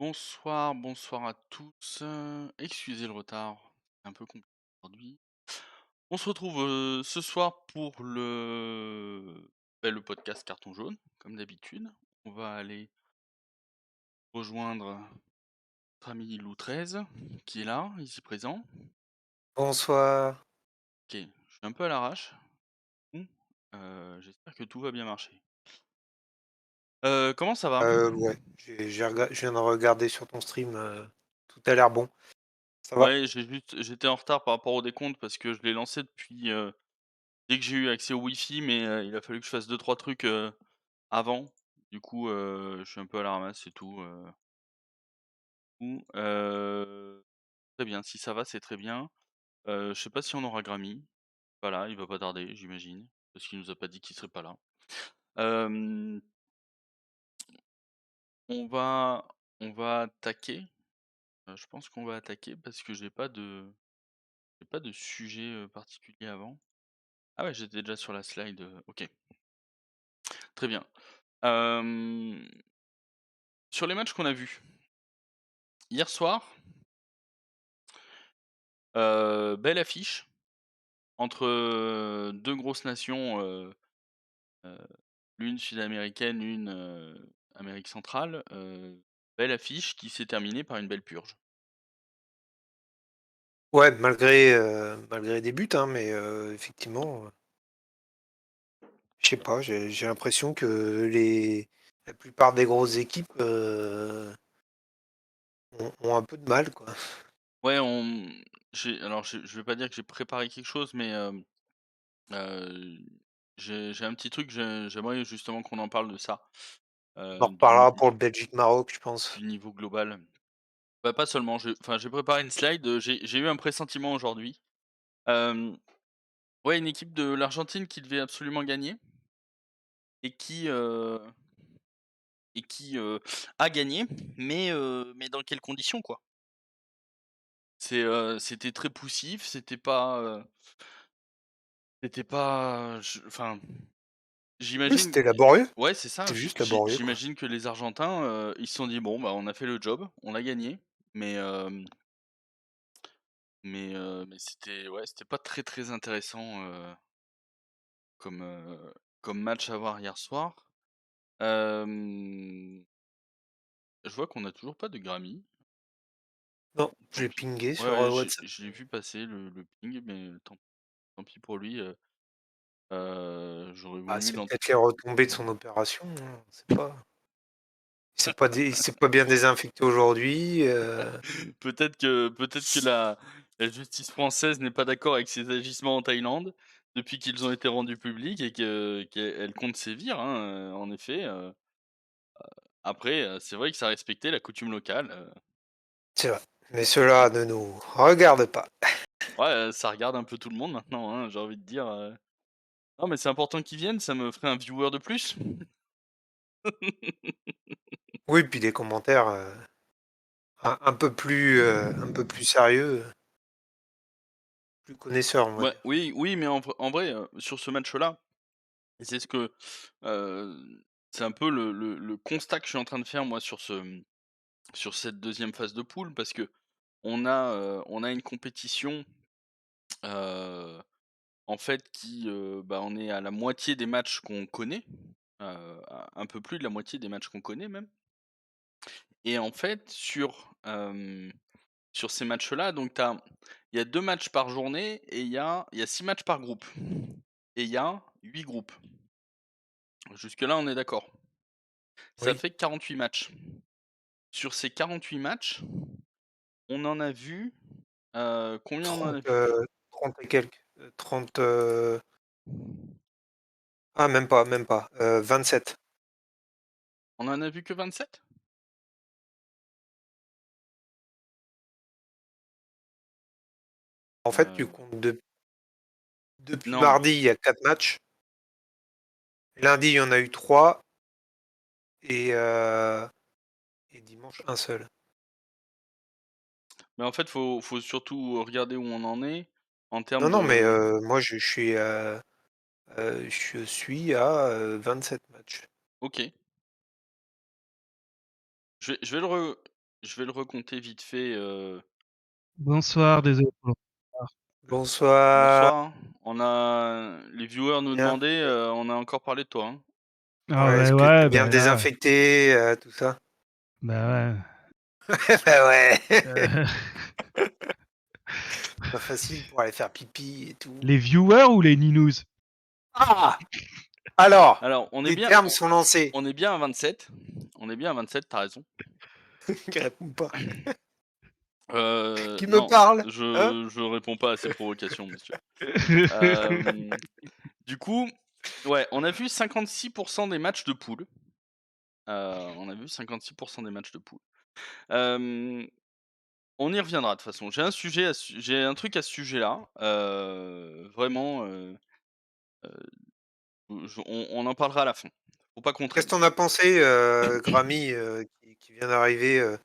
Bonsoir à tous. Excusez le retard, c'est un peu compliqué aujourd'hui. On se retrouve ce soir pour le podcast Carton Jaune, comme d'habitude. On va aller rejoindre notre ami Lou 13, qui est là, ici présent. Bonsoir. Ok, je suis un peu à l'arrache. Bon, j'espère que tout va bien marcher. Comment ça va? Ouais, je viens de regarder sur ton stream, tout a l'air bon. Ça va? Ouais, j'étais en retard par rapport au décompte parce que je l'ai lancé depuis dès que j'ai eu accès au Wi-Fi, mais il a fallu que je fasse deux trois trucs avant. Du coup, je suis un peu à la ramasse, c'est tout, très bien, si ça va, c'est très bien. Je sais pas si on aura Grammy. Voilà, il va pas tarder, j'imagine, parce qu'il nous a pas dit qu'il serait pas là. Hem, on va on va attaquer, je pense qu'on va attaquer parce que j'ai pas de sujet, particulier avant. Ah ouais, j'étais déjà sur la slide, OK, très bien. Hem, sur les matchs qu'on a vus, hier soir, belle affiche entre, 2 grosses nations, heu, l'une sud-américaine, une, Amérique centrale, belle affiche qui s'est terminée par une belle purge. Ouais, malgré des buts, hein, mais effectivement, je sais pas, j'ai l'impression que la plupart des grosses équipes, ont un peu de mal, quoi. Ouais, je vais pas dire que j'ai préparé quelque chose, mais, heu, j'ai un petit truc, j'aimerais justement qu'on en parle de ça, On en reparlera pour le Belgique-Maroc, je pense. du niveau global. Bah, pas seulement, j'ai préparé une slide, j'ai eu un pressentiment aujourd'hui. Hem, ouais, une équipe de l'Argentine qui devait absolument gagner et qui a gagné, mais dans quelles conditions, quoi? C'était très poussif, c'était pas, enfin, Oui, j'imagine c'était laborieux, ouais, c'est ça, c'était juste laborieux, quoi. j'imagine que les Argentins, ils se sont dit: «Bon, bah, on a fait le job, on a gagné», mais mais c'était ouais, c'était pas très, très intéressant, comme, comme match à voir hier soir. Hem, je vois qu'on a toujours pas de Grammy. Non, Tant j'ai pis. pingé Ouais, sur, ouais, WhatsApp. je l'ai vu passer le ping, mais tant pis pour lui, j'aurais Ah, voulu c'est l'ent peut-être les retombées de son opération, hein, on sait pas. Il s'est pas bien désinfecté aujourd'hui, peut-être que la justice française n'est pas d'accord avec ses agissements en Thaïlande, depuis qu'ils ont été rendus publics et qu'elle compte sévir, hein, en effet, après, c'est vrai que ça respectait la coutume locale, c'est vrai. Mais cela ne nous regarde pas. ouais, ça regarde un peu tout le monde maintenant, hein, j'ai envie de dire, non mais c'est important qu'ils viennent, ça me ferait un viewer de plus. Oui, puis des commentaires, un peu plus sérieux, plus connaisseurs, on va Ouais, dire. oui, oui, mais en vrai, sur ce match-là, et c'est ce que, c'est un peu le constat que je suis en train de faire moi sur cette deuxième phase de poule parce qu'on a une compétition, heu, en fait bah, on est à la moitié des matchs qu'on connaît, à un peu plus de la moitié des matchs qu'on connaît même et en fait sur ces matchs-là donc il y a 2 matchs par journée et il y a 6 matchs par groupe et il y a 8 groupes. Jusque là, on est d'accord. Ça Oui, fait 48 matchs. Sur ces 48 matchs, on en a vu, combien on en 30 a vu? 30 et quelques, 30, même pas, 27. On en a vu que 27. En fait, tu Heu, comptes depuis non, mardi, il y a 4 matchs. Lundi, il y en a eu 3 et et dimanche, un seul. mais en fait, faut surtout regarder où on en est en termes Non, non, mais de moi, je suis à, 27 matchs. OK. Je vais le re je vais le recompter vite fait. Bonsoir, désolé pour le retard. Bonsoir. Bonsoir. On a les viewers nous Bien. demandaient, on a encore parlé de toi, hein. Ah Ouais, ouais, est-ce que t'es ouais, bien bah là, désinfecté, tout ça? bah Bah ouais, ouais. pas facile pour aller faire pipi et tout. Les viewers ou les ninous? Ah! Alors, Alors, les termes sont lancés. on est bien à 27. On est bien à 27, tu raison. Qui répond pas. Qui me Non, parle? Hein? je réponds pas à ces provocations, monsieur. Du coup, ouais, on a vu 56 des matchs de poule. On a vu 56 des matchs de poule. On y reviendra de toute façon. J'ai un truc à ce sujet-là, vraiment, on en parlera à la fin. Faut pas qu'on Qu'est-ce que traîne. t'en as pensé, Grammy, qui vient d'arriver,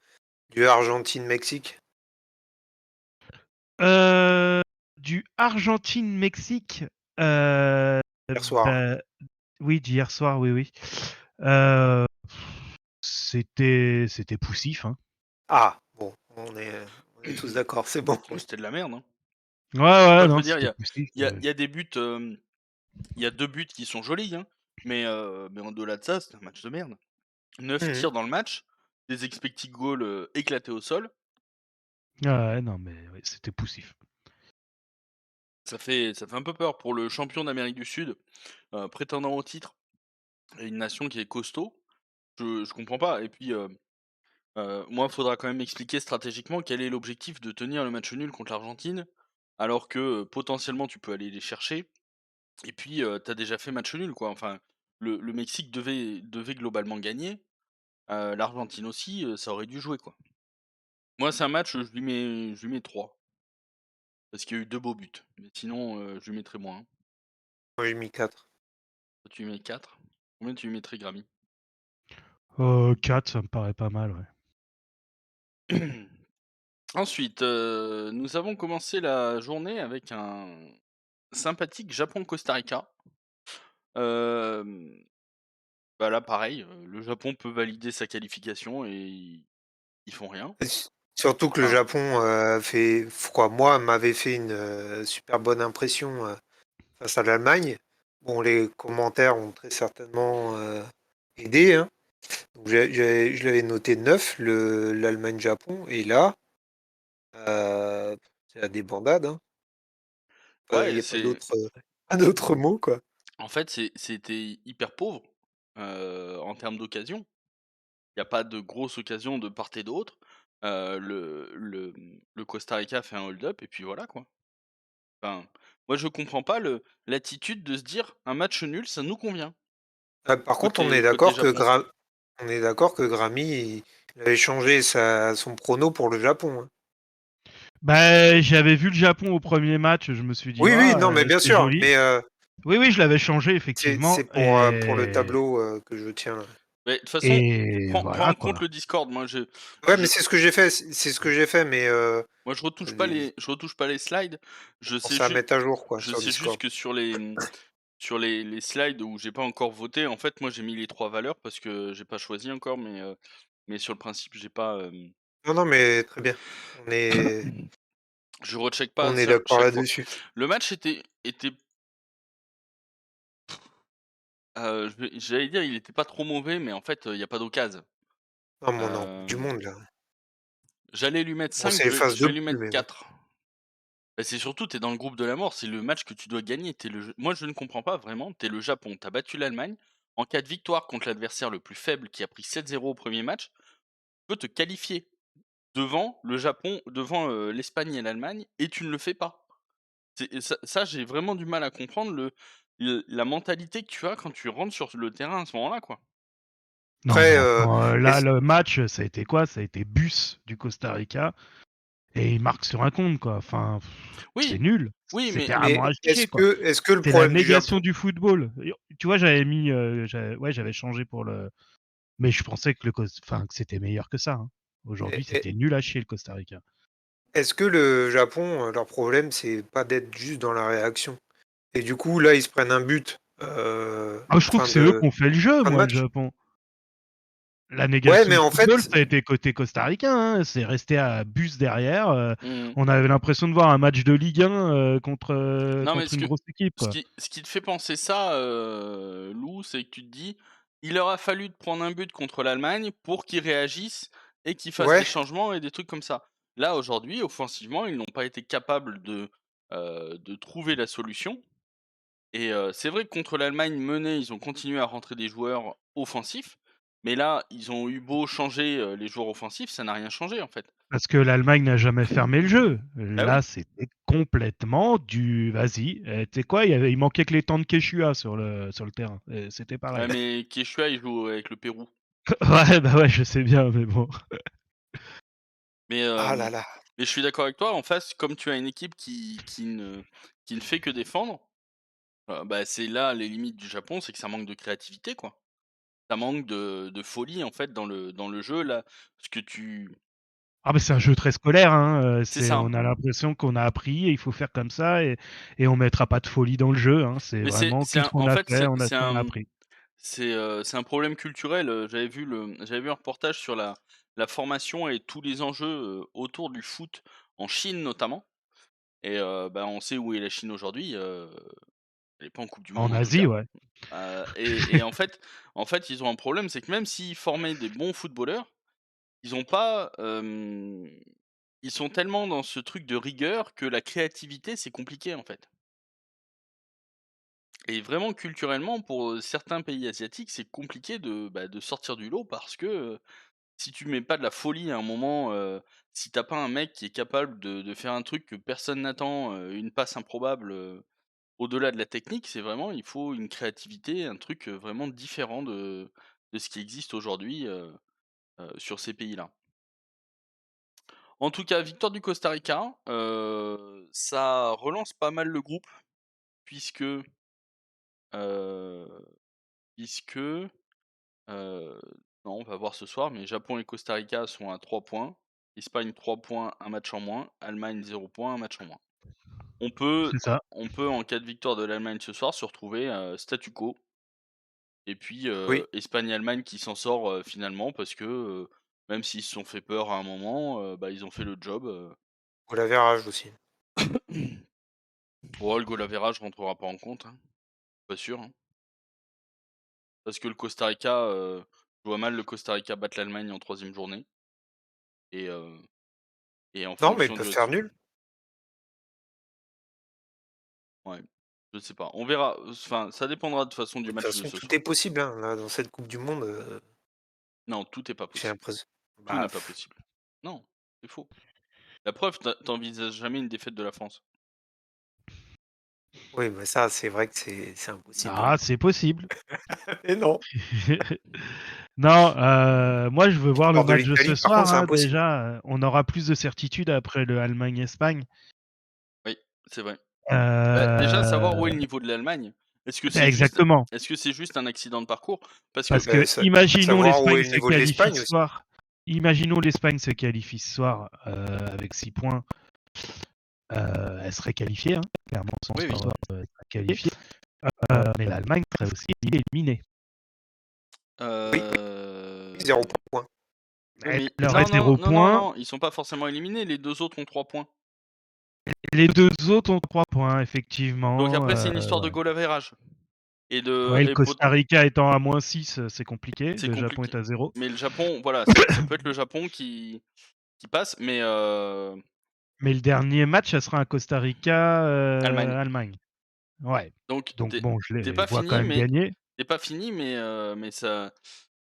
du Argentine-Mexique? Heu, du Argentine-Mexique, heu, Hier soir. bah, oui, d'hier soir, oui, oui. Heu, c'était poussif, hein. Ah! Bon, on est tous d'accord, c'est bon. Oh, c'était de la merde, hein. Ouais, ouais, Enfin, je non, veux dire, c'était poussif, il y a des buts, il y a 2 buts qui sont jolis, hein, mais au-delà de ça, c'était un match de merde. 9 Mmh. tirs dans le match, des expected goals, éclatés au sol. Ouais, ouais, non, mais ouais, c'était poussif. Ça fait un peu peur pour le champion d'Amérique du Sud, prétendant au titre et une nation qui est costaud. Je comprends pas et puis, moi, il faudra quand même expliquer stratégiquement quel est l'objectif de tenir le match nul contre l'Argentine, alors que, potentiellement tu peux aller les chercher et puis, tu déjà fait match nul, quoi. Enfin, le Mexique devait globalement gagner, l'Argentine aussi, ça aurait dû jouer, quoi. Moi, c'est un match, je lui mets 3 parce qu'il y a eu 2 beaux buts, mais sinon, je lui mettrais moins, hein. Moi, j'ai mis 4. Toi, tu lui mets 4. Combien tu lui mettrais, Gramy? 4, ça me paraît pas mal, ouais. Ensuite, nous avons commencé la journée avec un sympathique Japon-Costa Rica. Hem, Bah, là, pareil, le Japon peut valider sa qualification et ils font rien. Surtout que le Enfin, Japon, m'avait fait une, super bonne impression, face à l'Allemagne. Bon, les commentaires ont très certainement, aidé, hein. Donc je l'avais noté 9, l'Allemagne-Japon, et là, c'est la débandade, hein. Il ouais, y a pas d'autre, pas d'autre mot, quoi. en fait, c'était hyper pauvre, en termes d'occasions. Il y a pas de grosses occasions de part et d'autre. Le Costa Rica fait un hold-up et puis voilà, quoi. Enfin, moi, je comprends pas l'attitude de se dire: «Un match nul, ça nous convient», Par contre, côté Japon. on est d'accord que Grammy, il avait changé son prono pour le Japon, hein. Bah, j'avais vu le Japon au premier match, je me suis dit: Oui, oui, «Ah, non, mais bien c'est sûr, joli». mais Oui, oui, je l'avais changé c'est effectivement pour le et tableau, que je tiens là. Mais de toute façon, et prends voilà, en compte quoi. le Discord. Moi, Ouais, mais je c'est ce que j'ai fait, c'est ce que j'ai fait, mais moi, les je retouche pas les slides. Je sais pensez à juste mettre à jour, quoi, je sur sais juste Discord. que sur les slides où j'ai pas encore voté, en fait, moi, j'ai mis les 3 valeurs parce que j'ai pas choisi encore, mais sur le principe, j'ai pas, Non, non, mais très bien. On est je recheck pas on est ça d'accord chaque fois. là-dessus. Le match était, j'allais dire, il était pas trop mauvais, mais en fait, il y a pas d'occasion. Non, mais on est en coupe du Hem, monde, là. J'allais lui mettre Bon, 5, c'est les phases je de vais lui poule, mettre mais bon. 4. Bah, c'est surtout, tu es dans le groupe de la mort, c'est le match que tu dois gagner. Moi, je ne comprends pas vraiment, tu es le Japon, tu as battu l'Allemagne. En cas de victoire contre l'adversaire le plus faible qui a pris 7-0 au premier match, tu peux te qualifier devant le Japon, devant l'Espagne et l'Allemagne, et tu ne le fais pas. Ça, j'ai vraiment du mal à comprendre la mentalité que tu as quand tu rentres sur le terrain à ce moment-là, quoi. Non, mais Après, attends, là, est-ce le match, ça a été quoi? Ça a été bus du Costa Rica et il marque sur un compte, quoi. Enfin, c'est Oui, nul. oui, C'était mais vraiment mais à chier, quoi. est-ce que le C'est la problème du Japon négation du football. Et tu vois, j'avais mis, j'avais changé pour le mais je pensais que que c'était meilleur que ça, hein. Aujourd'hui, est c'était nul à chier le Costa Rica. est-ce que le Japon, leur problème, c'est pas d'être juste dans la réaction? Et du coup, là, ils se prennent un but, Ah, je trouve que c'est eux qui ont fait le jeu, fin de moi, le match? Japon. La Ouais, négation mais de en football, fait, ça a été côté costaricain, hein. C'est resté à bus derrière. Mmh. On avait l'impression de voir un match de Ligue 1 Non, mais contre une grosse équipe, quoi. ce qui te fait penser ça, Lou, c'est que tu te dis: «Il leur a fallu de prendre un but contre l'Allemagne pour qu'ils réagissent et qu'ils fassent des ouais, changements et des trucs comme ça». Là, aujourd'hui, offensivement, ils n'ont pas été capables de trouver la solution et c'est vrai que contre l'Allemagne menée, ils ont continué à rentrer des joueurs offensifs, mais là, ils ont eu beau changer, les joueurs offensifs, ça n'a rien changé, en fait. Parce que l'Allemagne n'a jamais fermé le jeu. Bah Là, oui. c'était complètement du vas-y. Tu sais quoi, il manquait que les temps de Quechua sur le terrain. Et c'était Ouais, pareil. mais Quechua, il joue avec le Pérou. Ouais, bah ouais, je sais bien, mais bon. Mais, ah là là. mais je suis d'accord avec toi, en face, comme tu as une équipe qui ne fait que défendre, bah, c'est là les limites du Japon, c'est que ça manque de créativité, quoi. Ça manque de folie, en fait, dans le jeu, là. Ce que tu Ah, mais c'est un jeu très scolaire, hein. c'est ça, On a l'impression qu'on a appris et il faut faire comme ça et on mettra pas de folie dans le jeu, hein. C'est mais vraiment c'est qu'est-ce un qu'on en a fait, fait, on a ce qu'on a appris. c'est un problème culturel, j'avais vu un reportage sur la formation et tous les enjeux, autour du foot en Chine, notamment et bah, on sait où est la Chine aujourd'hui, elle est pas en coupe du monde, En en tout Asie, cas. ouais. Et en fait, ils ont un problème, c'est que même s'ils formaient des bons footballeurs, ils ont pas, ils sont tellement dans ce truc de rigueur que la créativité, c'est compliqué, en fait. Et vraiment culturellement, pour, certains pays asiatiques, c'est compliqué de sortir du lot parce que, si tu mets pas de la folie à un moment, si t'as pas un mec qui est capable de faire un truc que personne n'attend, une passe improbable, au-delà de la technique, c'est vraiment il faut une créativité, un truc, vraiment différent de ce qui existe aujourd'hui, sur ces pays-là. En tout cas, victoire du Costa Rica, ça relance pas mal le groupe puisque, heu, puisque, non, on va voir ce soir, mais Japon et Costa Rica sont à 3 points, Espagne 3 points, un match en moins, Allemagne 0 points, un match en moins. On peut C'est ça. on peut en cas de victoire de l'Allemagne ce soir se retrouver, statu quo. Et puis, Oui, Espagne-Allemagne qui s'en sort, finalement parce que, même s'ils se sont fait peur à un moment, bah, ils ont fait le job, au lavérage aussi. Oh, le goal average rentrera pas en compte, hein, pas sûr, hein. Parce que le Costa Rica, je vois mal le Costa Rica battre l'Allemagne en troisième journée et heu et en Non, mais ils fonction peuvent de faire nul. ouais, je sais pas. On verra, enfin, ça dépendra de toute façon du Mais de toute match de façon, ce tout soir. est possible, hein, là, dans cette coupe du monde, Non, tout est pas j'ai possible. l'impression. Tout Bah, n'est pas possible. Non, c'est faux. La preuve, tu jamais une défaite de la France. oui, mais ça, c'est vrai que c'est impossible. Ah, c'est possible. Et non. Non, moi je veux voir le L'histoire de match de ce l'Italie, par soir, contre, c'est hein, impossible. déjà, on aura plus de certitude après le Allemagne-Espagne. Oui, c'est vrai. Bah, déjà savoir où est le Heu, niveau de l'Allemagne. Est-ce que bah, c'est juste exactement. est-ce que c'est juste un accident de parcours? Parce que Parce que imaginons Savoir où l'Espagne est le se niveau de qualifie l'Espagne ce aussi. soir. Imaginons l'Espagne se qualifie ce soir, avec 6 points, elle serait qualifiée, hein, clairement sans oui, oui. score, elle serait qualifiée. Mais l'Allemagne serait aussi éliminée. Oui, Heu, 0 point. oui, mais Elle aurait non, non, 0 non, non, points. non, ils sont pas forcément éliminés, les 2 autres ont 3 points. Les 2 autres ont 3 points, Donc effectivement, après c'est une histoire de ouais. goal average et de Ouais, le et pot Costa Rica étant à -6, c'est compliqué. c'est Le Japon est compliqué. à 0. Mais le Japon, voilà, ça peut être le Japon qui passe, mais Mais le dernier match, ça sera un Costa Rica, Allemagne. Allemagne. Ouais. Donc Donc bon, je tu les pas vois quand fini, même gagner. mais ça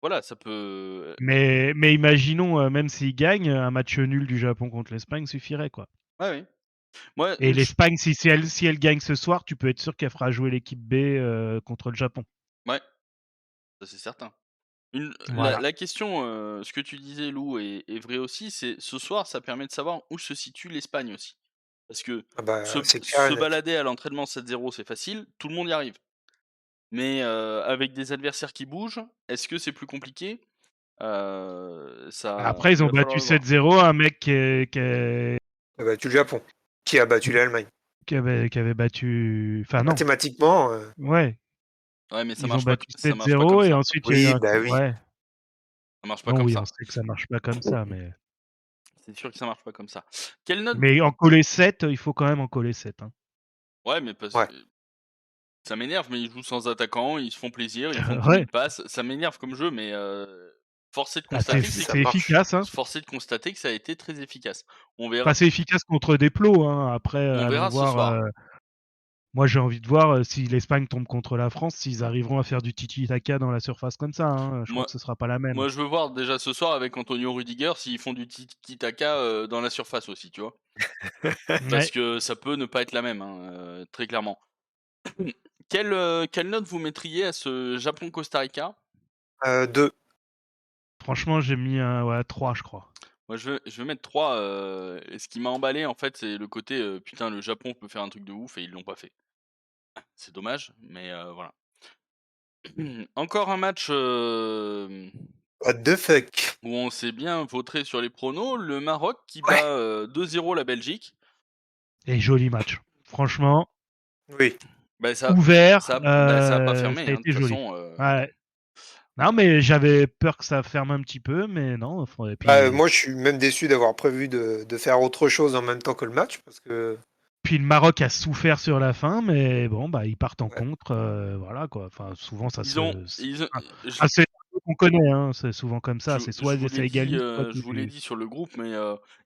voilà, ça peut, Mais imaginons, même s'ils gagnent, un match nul du Japon contre l'Espagne suffirait, quoi. ouais, oui. Moi, Et l'Espagne, si elle gagne ce soir, tu peux être sûr qu'elle fera jouer l'équipe B, contre le Japon. ouais, ça c'est certain. La Voilà. la question, ce que tu disais Lou est vrai aussi, c'est ce soir, ça permet de savoir où se situe l'Espagne aussi. Parce que Ah bah, c'est clair et se net. balader à l'entraînement 7-0 c'est facile, tout le monde y arrive. Mais, avec des adversaires qui bougent, est-ce que c'est plus compliqué? Ça Après, ils il ont va falloir battu le voir. 7-0, un mec On a battu le Japon, qui a battu l'Allemagne. qui avait battu enfin non, Mathématiquement, ouais, Ouais, mais ils ont battu ça marche pas comme 7-0 et ça. ensuite il y a eu oui, un bah coup oui. ouais. Ça marche pas Non, comme oui, on ça. sait que ça marche pas comme ça, mais C'est sûr que ça marche pas comme ça. Quelle note en coller 7, il faut quand même en coller 7, hein. Ouais, mais parce Ouais. ça m'énerve, mais ils jouent sans attaquant, ils se font plaisir, ils font 10 000 Ouais, passes. Ça m'énerve comme jeu, mais force est de bah, c'est constater que Ça c'est marche. efficace, hein. force est de constater que ça a été très efficace. On Enfin, verra c'est efficace contre des plots, hein. Après, on allons verra ce voir, soir. moi, j'ai envie de voir, si l'Espagne tombe contre la France, s'ils arriveront à faire du tiki-taka dans la surface comme ça, hein. Je crois Moi que ce sera pas la même. moi, je veux voir déjà ce soir avec Antonio Rudiger s'ils font du tiki-taka, dans la surface aussi, tu vois? Parce Ouais, que ça peut ne pas être la même, hein, très clairement. Quelle note vous mettriez à ce Japon-Costa Rica? 2. franchement, j'ai mis un ouais, 3, je crois. Moi, je vais mettre 3. Et ce qui m'a emballé, en fait, c'est le côté, putain, le Japon peut faire un truc de ouf et ils l'ont pas fait. C'est dommage, mais voilà. Encore un match, What the fuck? où on s'est bien vautré sur les pronos, le Maroc qui Ouais. bat, 2-0 la Belgique. Et joli match. Franchement, Oui. Bah, ouvert, ça a pas fermé, ça a hein, de été toute joli. façon, Ouais. Non, mais j'avais peur que ça ferme un petit peu, mais non, et Bah, puis moi, je suis même déçu d'avoir prévu de faire autre chose en même temps que le match parce que le Maroc a souffert sur la fin, mais bon, bah, ils partent en ouais. contre, voilà quoi. Enfin, souvent ça ils ont se ils ont je enfin, c'est un qu'on connaît, hein, c'est souvent comme ça, c'est je soit vous l'ai ça dit, égalise, soit je vous l'ai tu dit sur le groupe, mais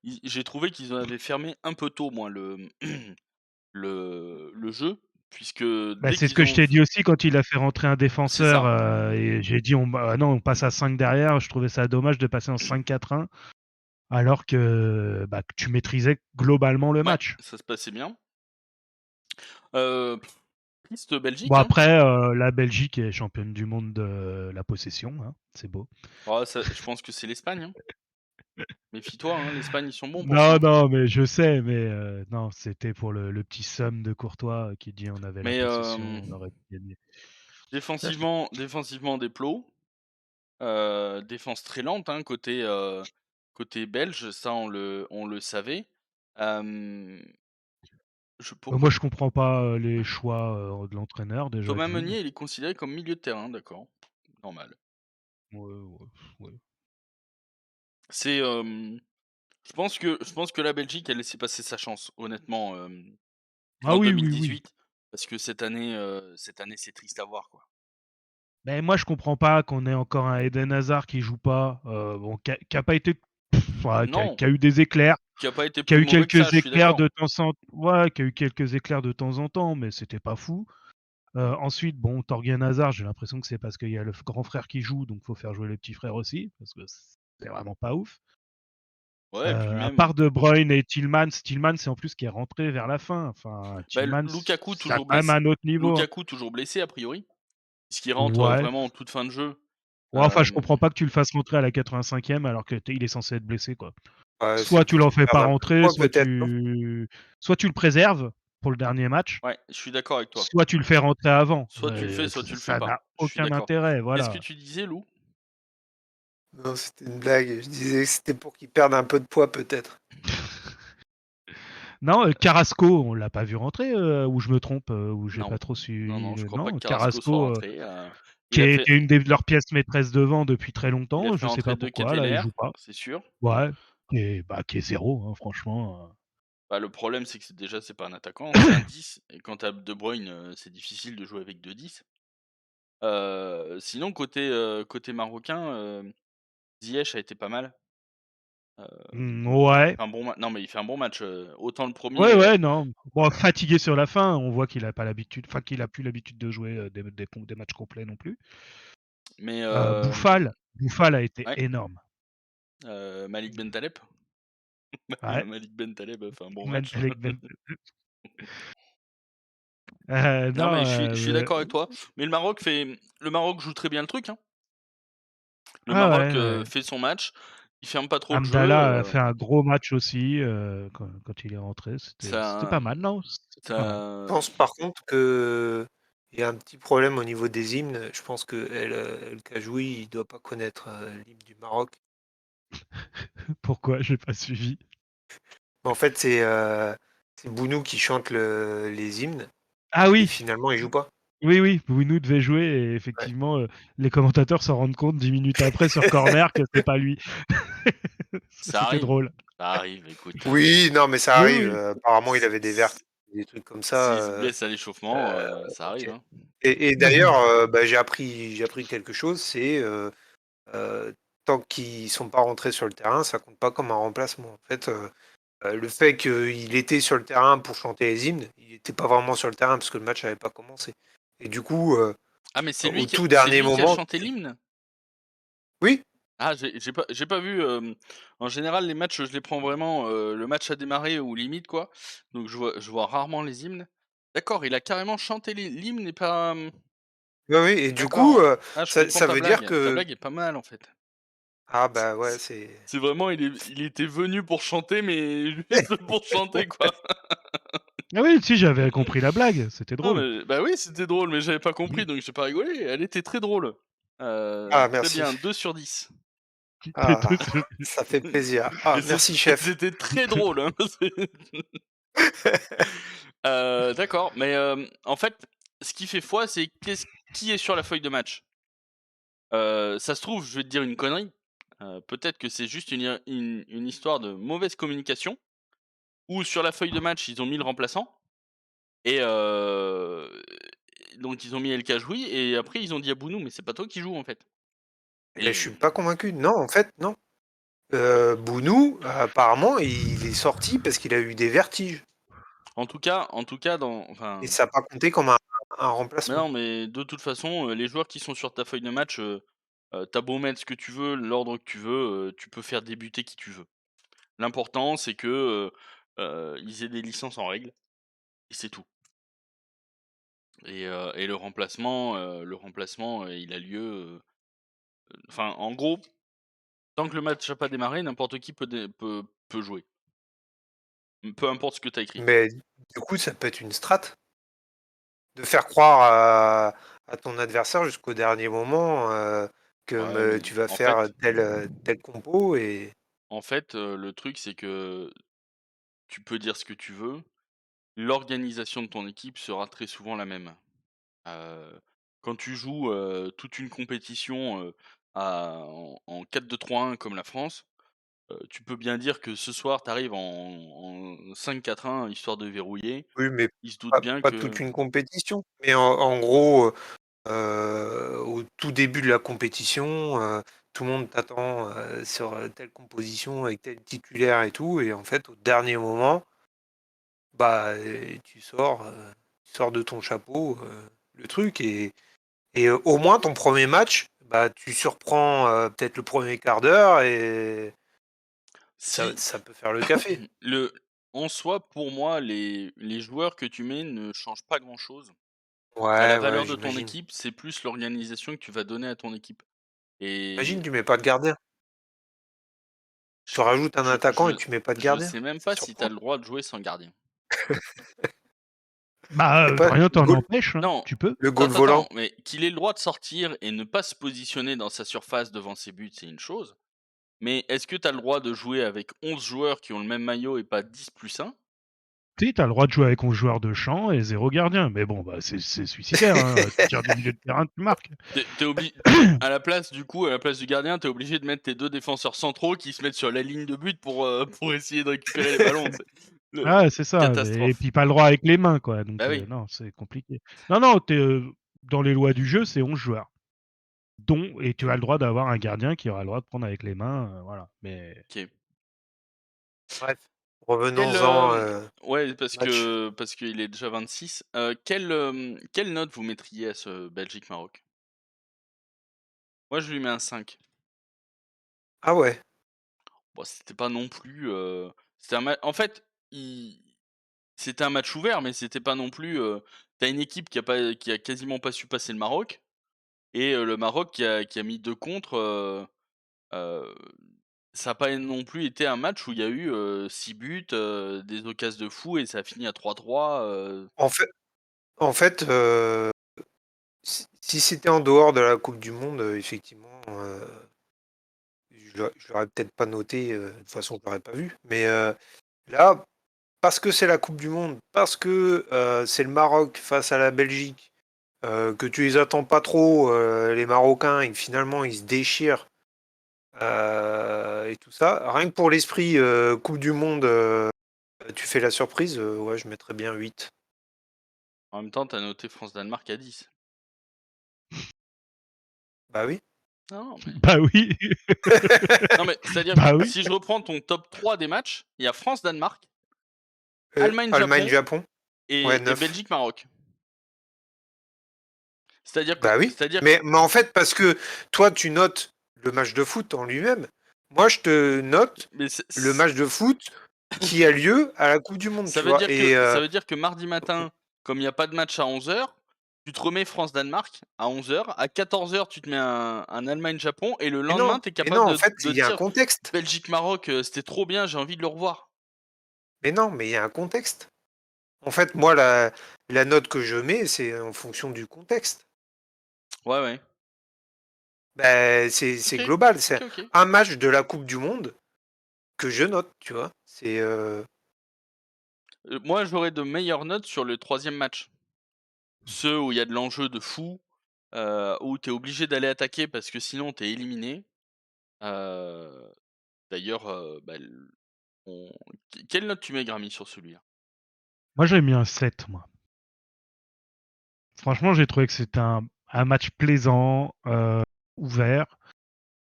j'ai trouvé qu'ils en avaient fermé un peu tôt, moi, le jeu, puisque bah, dès c'est ce qu'ils que je ont t'ai dit aussi quand il a fait rentrer un c'est défenseur, ça. et j'ai dit: non, on passe à 5 derrière». Je trouvais ça dommage de passer en 5-4-1 alors que, bah, que tu maîtrisais globalement le Ouais, match. ça se passait bien. Heu, Triste Bon Belgique, hein. après, la Belgique est championne du monde de la possession, hein, c'est beau. Oh ça je pense que c'est l'Espagne, hein. Méfie-toi, hein, l'Espagne, ils sont bons pour ça, Non, hein. non, mais je sais, mais non, c'était pour le petit seum de Courtois, qui dit: «On avait la Mais possession, on aurait pu gagner». défensivement des plots, défense très lente, hein, côté belge, ça on le savait. Hem, Moi, pourquoi je comprends pas, les choix, de l'entraîneur déjà Thomas d'une. Meunier, il est considéré comme milieu de terrain, d'accord, normal. Ouais, ouais, ouais. C'est, je pense que la Belgique, elle laissait passer sa chance, honnêtement, Ah en oui, oui, oui. 2018, parce que cette année, c'est triste à voir, quoi. Mais moi, je comprends pas qu'on ait encore un Eden Hazard qui joue pas, bon, qui a pas été ouais, Non, qui a eu des éclairs, qui a pas été qui a plus eu mauvais que ça, quelques je suis éclairs d'accord. de temps en ouais, qui a eu quelques éclairs de temps en temps, mais c'était pas fou. Ensuite, bon, Torgan Hazard, j'ai l'impression que c'est parce qu'il y a le grand frère qui joue, donc faut faire jouer les petits frères aussi, parce que c'est vraiment pas ouf. Ouais, et puis À même, part De Bruyne et Tillmans, c'est en plus qui est rentré vers la fin. Enfin, bah, Tillmans, Lukaku ça a toujours quand même blessé un autre niveau, hein. Lukaku toujours blessé a priori, puisqu'il rentre, Ouais. vraiment en toute fin de jeu. Ouais, enfin, je Hem, comprends pas que tu le fasses rentrer à la 85e alors que il est censé être blessé, quoi. Ouais, c'est Soit tu pour l'en qu'il fais perde pas un peu de rentrer, poids peut-être, non? soit tu le préserves pour le dernier match, ouais, je suis d'accord avec toi. soit tu le fais rentrer avant. Soit tu le fais, soit tu le fais Ça n'a pas. Je suis aucun d'accord. intérêt, Qu'est-ce que voilà. tu disais, Lou? Non, c'était une blague. Je disais que c'était pour qu'il perde un peu de poids peut-être. Non, Carrasco, on l'a pas vu rentrer, ou je me trompe, ou j'ai Non. pas trop Non, non, suivi je le crois pas que non, Carrasco soit Carrasco, rentré, qui il a est fait qui est une de leurs pièces maîtresses devant depuis très il a longtemps, fait je sais rentrer pas De pourquoi, là, il Ketelaere, joue pas. c'est sûr. Ouais, qui est 0, hein, franchement, Bah, le problème, c'est que c'est pas un attaquant, c'est un 10 et quand tu as De Bruyne, c'est difficile de jouer avec 2 10. Sinon côté marocain, Ziyech a été pas mal. ouais. Un bon ma non, mais il fait un bon match, autant le Ouais, premier. ouais, non. Bon, fatigué sur la fin, on voit qu'il a pas l'habitude, enfin qu'il a plus l'habitude de jouer des matchs complets non plus. Mais Bouffal a été ouais, énorme. Malik Bentaleb. Ouais. Malik Bentaleb a fait un bon match. Mentalek Non, non, mais je suis d'accord avec toi. Mais le Maroc joue très bien le truc, hein. Le ah Maroc, ouais, ouais. fait son match, il ferme pas trop le jeu, Hamdallah a fait un gros match aussi quand il est rentré. C'était ça, pas mal, non? C'était pas mal. Je ça pense par contre que il y a un petit problème au niveau des hymnes. Je pense que El Kajoui, il doit pas connaître l'hymne du Maroc. Pourquoi? J'ai pas suivi. En fait, c'est Bounou qui chante les hymnes Ah et oui! finalement il joue pas. Oui, Bouinou devait jouer et Ouais. effectivement, les commentateurs s'en rendent compte 10 minutes après sur corner que c'est pas lui. Ça C'était arrive, drôle. ça arrive, écoute. Oui, non, mais ça Oui, arrive. oui. Apparemment, il Si avait des si vertiges, des trucs comme ça. s'il se blesse à l'échauffement, ça Ok. arrive, hein. Et d'ailleurs, bah, j'ai appris quelque chose, c'est tant qu'ils sont pas rentrés sur le terrain, ça compte pas comme un remplacement. En fait, le fait qu'il était sur le terrain pour chanter les hymnes, il n'était pas vraiment sur le terrain parce que le match n'avait pas commencé. Et du coup, Ah mais au tout c'est dernier lui qui a moment, chanté l'hymne? oui, Ah j'ai pas vu, en général les matchs, je les prends vraiment, le match a démarré ou limite quoi, donc je vois rarement les hymnes. D'accord, il a carrément chanté l'hymne et pas, oui, oui, et du coup, d'accord. Ah je comprends ça ta veut dire blague. Ta que blague est pas mal en fait. ah C bah ouais, c c'est c'est vraiment il était venu pour chanter mais juste pour chanter quoi. Ah oui, si, j'avais compris la blague, c'était Non drôle. mais bah oui, c'était drôle mais j'avais pas Mmh. compris donc j'ai pas rigolé, elle était très drôle. ah Très merci. bien, 2/10. Les Ah, 2 sur ça fait plaisir. Ah, merci chef. C'était très drôle, hein. D'accord, mais en fait, ce qui fait foi, c'est qui est sur la feuille de match? Ça se trouve, je vais te dire une connerie, peut-être que c'est juste une histoire de mauvaise communication ou sur la feuille de match, ils ont mis le remplaçant et donc ils ont mis El Khajri et après ils ont dit à Bounou: «Mais c'est pas toi qui joues, en fait» Et je et suis pas convaincu. Non, en fait, non. Bounou, apparemment, il est sorti parce qu'il a eu des vertiges. en tout cas dans Et enfin ça n'a pas compté comme un mais remplacement. non, mais de toute façon, les joueurs qui sont sur ta feuille de match, tu beau mettre ce que tu veux, l'ordre que tu veux, tu peux faire débuter qui tu veux. L'important, c'est que, ils aient des licences en règle et c'est tout et le remplacement, il a lieu, enfin, en gros, tant que le match a pas démarré, n'importe qui peut jouer. Peu importe ce que tu as écrit. Mais du coup, ça peut être une strat de faire croire à ton adversaire jusqu'au dernier moment que Ouais, mais tu vas en faire fait tel compo et le truc, c'est que tu peux dire ce que tu veux, l'organisation de ton équipe sera très souvent la même. Heu, Quand tu joues, toute une compétition, en 4-2-3-1 comme la France, tu peux bien dire que ce soir tu arrives en 5-4-1 histoire de verrouiller. oui, mais Ils se doutent pas, bien pas toute que une compétition. Mais en gros, au tout début de la compétition, tout le monde t'attend sur telle composition avec tel titulaire et tout, et en fait, au dernier moment, bah, tu sors de ton chapeau le truc, et au moins ton premier match, bah, tu surprends peut-être le premier quart d'heure et ça, si ça peut faire le café. le en soi, pour moi, les joueurs que tu mets ne changent pas grand-chose. La Ouais, ouais, valeur de ton j'imagine. équipe, c'est plus l'organisation que tu vas donner à ton équipe Imagine, et tu mets pas de gardien. Tu je rajoutes un je attaquant et je tu mets pas de je gardien. sais même Ça pas si tu as surprend. le droit de jouer sans gardien. Bah, C'est pas rien le t'en goal, empêche, hein, Non, tu peux. le goal attends, volant. mais qu'il ait le droit de sortir et ne pas se positionner dans sa surface devant ses buts, c'est une chose. Mais est-ce que tu as le droit de jouer avec 11 joueurs qui ont le même maillot et pas 10 plus 1? Si, tu as le droit de jouer avec 11 joueurs de champ et 0 gardien. Mais bon, bah, c'est suicidaire, hein, tu tires du milieu de terrain, tu marques. À la place du gardien, tu es obligé de mettre tes 2 défenseurs centraux qui se mettent sur la ligne de but pour essayer de récupérer les ballons, tu sais? Le Ah, c'est ça, et catastrophe. puis pas le droit avec les mains, quoi, Bah donc oui, non, c'est compliqué. Non, non, dans les lois du jeu, c'est 11 joueurs, et tu as le droit d'avoir un gardien qui aura le droit de prendre avec les mains, voilà, mais OK. Bref, Quelle, revenons-en ouais, au match. parce qu'il est déjà 26, quelle note vous mettriez à ce Belgique-Maroc? Moi, je lui mets un 5. Ah ouais, Bon, c'était pas non plus, c'était un ma en fait, il c'était un match ouvert, mais c'était pas non plus, tu une équipe qui a quasiment pas su passer le Maroc et le Maroc qui a mis 2 contre, heu, ça a pas non plus été un match où il y a eu, 6 buts, des occasions de fou et ça a fini à 3-3, en fait, si c'était en dehors de la Coupe du Monde, effectivement, je l'aurais peut-être pas noté. De toute façon, je l'aurais pas vu. Mais là, parce que c'est la Coupe du Monde, parce que c'est le Maroc face à la Belgique, que tu les attends pas trop, les Marocains, et que finalement ils se déchirent et tout ça. Rien que pour l'esprit Coupe du Monde, tu fais la surprise, ouais, je mettrais bien 8. En même temps, t'as noté France-Danemark à 10. Bah oui. Non, mais Bah oui, non, mais c'est-à-dire que bah oui. si je reprends ton top 3 des matchs, il y a France-Danemark, Allemagne-Japon Allemagne-Japon, ouais, et 9. Belgique-Maroc. C'est-à-dire que Bah oui. c'est-à-dire Mais en fait, parce que toi, tu notes le match de foot en lui-même. Moi, je te note mais le match de foot qui a lieu à la Coupe du Monde, ça tu veut vois. dire Et que ça veut dire que mardi matin, comme il y a pas de match à 11h, tu te remets France-Danemark à 11h, à 14h, tu te mets un Allemagne-Japon et le lendemain, tu es mais non, capable en de fait, de il y a un dire: contexte. «Belgique-Maroc, c'était trop bien, j'ai envie de le revoir». Mais non, mais il y a un contexte. En fait, moi, la note que je mets, c'est en fonction du contexte. Ouais, ouais. Bah, c'est OK. global. C'est OK, OK. un match de la Coupe du Monde que je note, tu vois. C'est Moi, j'aurais de meilleures notes sur le troisième match. Ceux où il y a de l'enjeu de fou, où tu es obligé d'aller attaquer parce que sinon tu es éliminé. Heu, D'ailleurs, bah, l on quelle note tu mets, Gramy, sur celui-là? Moi, j'ai mis un 7, moi. Franchement, j'ai trouvé que c'était un match plaisant, ouvert.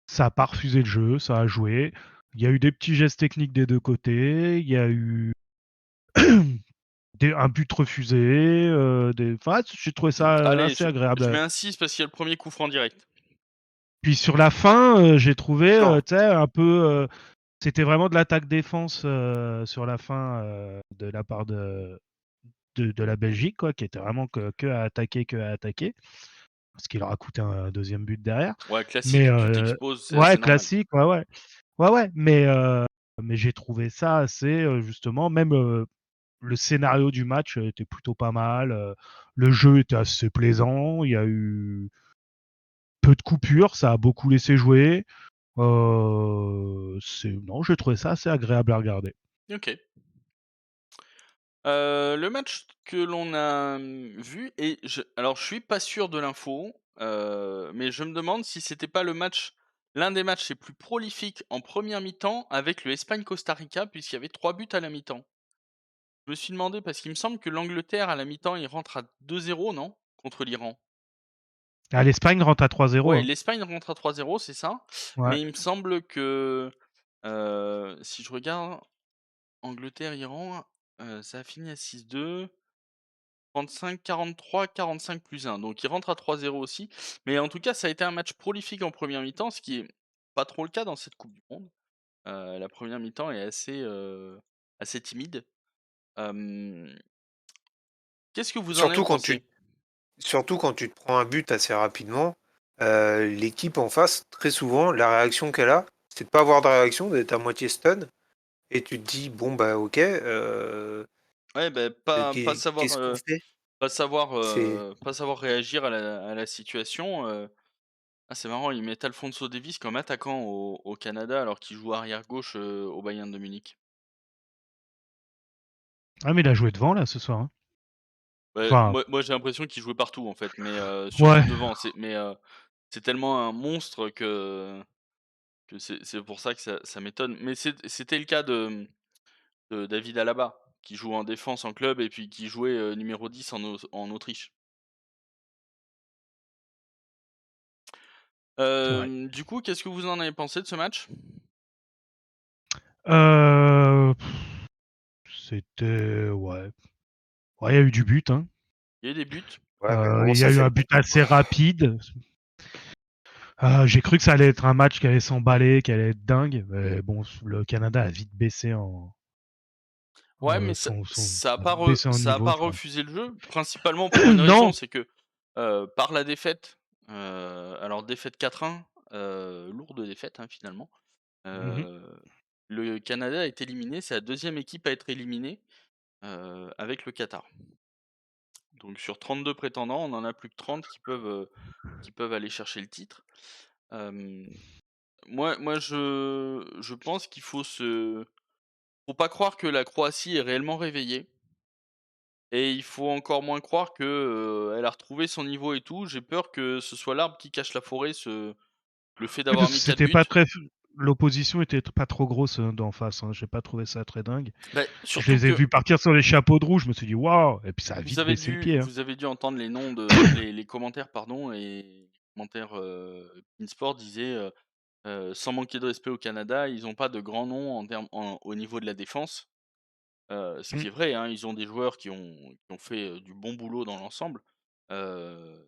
Ça a pas refusé le jeu, ça a joué. Il y a eu des petits gestes techniques des 2 côtés, il y a eu un but refusé, enfin, j'ai trouvé ça Allez, assez je mets agréable. un 6 parce qu'il y a le premier coup franc direct. Puis sur la fin, j'ai trouvé, non. tu sais, un peu, c'était vraiment de l'attaque-défense, sur la fin, de la part de la Belgique, quoi, qui était vraiment que à attaquer, que à attaquer. Ce qui leur a coûté un deuxième but derrière. Ouais, Mais classique, tu t'exposes, c'est ouais, assez normal. classique, ouais, ouais. Ouais, ouais, mais j'ai trouvé ça assez, justement, même, le scénario du match était plutôt pas mal, le jeu était assez plaisant, il y a eu peu de coupures, ça a beaucoup laissé jouer. Non, j'ai trouvé ça assez agréable à regarder. OK. Le match que l'on a, vu et alors je suis pas sûr de l'info, mais je me demande si c'était pas le match l'un des matchs les plus prolifiques en première mi-temps avec le Espagne-Costa Rica puisqu'il y avait 3 buts à la mi-temps. Je me suis demandé parce qu'il me semble que l'Angleterre à la mi-temps, il rentre à 2-0, non? Contre l'Iran. Ah, l'Espagne rentre à 3-0, Ouais, hein. l'Espagne rentre à 3-0, c'est ça, Ouais. mais il me semble que, si je regarde Angleterre-Iran, ça a fini à 6-2. 35, 43, 45 plus 1. Donc il rentre à 3-0 aussi. Mais en tout cas, ça a été un match prolifique en première mi-temps, ce qui est pas trop le cas dans cette Coupe du Monde. La première mi-temps est assez timide. Hem, Qu'est-ce que vous en avez Surtout quand pensé? tu Surtout quand tu te prends un but assez rapidement, l'équipe en face, très souvent, la réaction qu'elle a, c'est de pas avoir de réaction, d'être à moitié stun, et tu te dis bon bah ok, Ouais, ben pas savoir, qu'est-ce qu'on fait? C'est pas savoir réagir à la situation, ah, c'est marrant, ils mettent Alphonso Davies comme attaquant au Canada alors qu'il joue arrière gauche, au Bayern de Munich. Ah, mais il a joué devant là ce soir, hein. Ouais, Enfin, moi j'ai l'impression qu'il jouait partout en fait, mais surtout ouais. devant. C'est tellement un monstre que c'est pour ça que ça m'étonne. Mais c'était le cas de David Alaba, qui joue en défense en club et puis qui jouait, numéro 10 en Autriche. C'est vrai. Du coup, qu'est-ce que vous en avez pensé de ce match? Heu, C'était ouais. Ouais, il y a eu du but, hein. Il y a eu des buts? ouais, mais bon, Il y ça a eu fait un but beaucoup assez quoi. rapide. J'ai cru que ça allait être un match qui allait s'emballer, qui allait être dingue, mais bon, le Canada a vite baissé Ouais, mais ça a niveau, pas enfin. refusé le jeu, principalement pour une raison, Non! c'est que, par la défaite, alors défaite 4-1, lourde défaite, hein, finalement. Mmh. Heu, le Canada est éliminé, c'est la deuxième équipe à être éliminée, avec le Qatar. Donc sur 32 prétendants, on en a plus que 30 qui peuvent aller chercher le titre. Hem, moi je pense qu'il faut pas croire que la Croatie est réellement réveillée et il faut encore moins croire que, elle a retrouvé son niveau et tout. J'ai peur que ce soit l'arbre qui cache la forêt, le fait Oui, d'avoir parce que mis 4 c'était buts. pas très l'opposition était pas trop grosse, d'en face, hein. J'ai pas trouvé ça très dingue. Bah, Je surtout les ai que vus partir sur les chapeaux de roue, je me suis dit: «Waouh!» et puis ça a vite baissé le pied, hein. vous avez dû entendre les noms de les commentaires, pardon, et les commentaires, Beansport disaient, «Sans manquer de respect au Canada, ils ont pas de grands noms en termes au niveau de la défense». Ce Mmh, qui est vrai, hein, ils ont des joueurs qui ont fait, du bon boulot dans l'ensemble,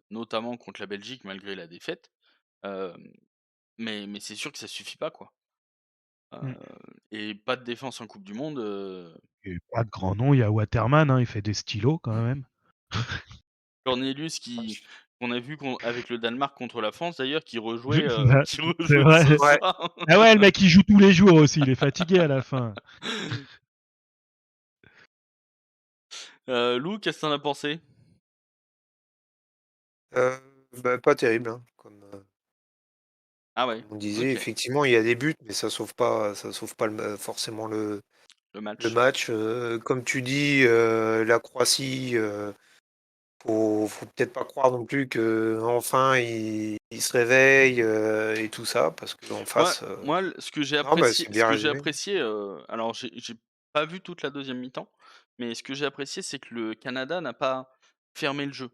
notamment contre la Belgique malgré la défaite. Hem, mais c'est sûr que ça suffit pas, quoi. mmh. Et pas de défense en coupe du monde, Et pas de grands noms, il y a Waterman, hein, il fait des stylos quand même. Cornelius Ah, qu'on a vu avec le Danemark contre la France d'ailleurs, qui rejouait, Ouais, qui c'est rejouait ce vrai. ouais. soir. Ah ouais, le mec il joue tous les jours aussi, il est fatigué à la fin. Lou, qu'est-ce que tu en as pensé? Heu, Bah, pas terrible, hein, Ah ouais, comme on disait. OK, Effectivement, il y a des buts, mais ça sauve pas forcément le le match. match. Comme tu dis, la Croatie, faut peut-être pas croire non plus qu'enfin ils se réveillent, et tout ça, parce qu'en Moi face, moi, ce que j'ai non, bah, apprécié c'est bien résumé. alors j'ai pas vu toute la deuxième mi-temps, mais ce que j'ai apprécié, c'est que le Canada n'a pas fermé le jeu.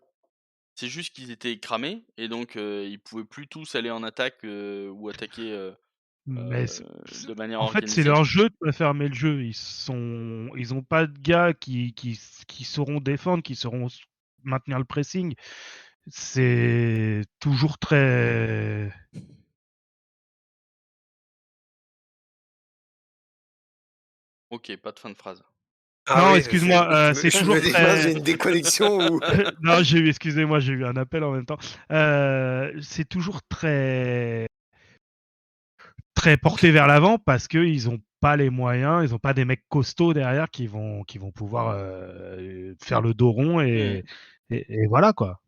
C'est juste qu'ils étaient cramés et donc ils pouvaient plus tous aller en attaque, ou attaquer, Mais heu, de manière en fait, c'est organisée. leur jeu de pas fermer le jeu. Ils ont pas de gars qui sauront défendre, qui sauront maintenir le pressing. C'est toujours très. OK, pas de fin de phrase. Ah Non, oui, excuse-moi, c'est je toujours me dis: «Mince, très. j'ai une déconnexion ou?» Non, excusez-moi, j'ai eu un appel en même temps. C'est toujours très porté vers l'avant parce qu'ils ont pas les moyens, ils ont pas des mecs costauds derrière qui vont pouvoir faire le dos rond Mmh. et voilà quoi.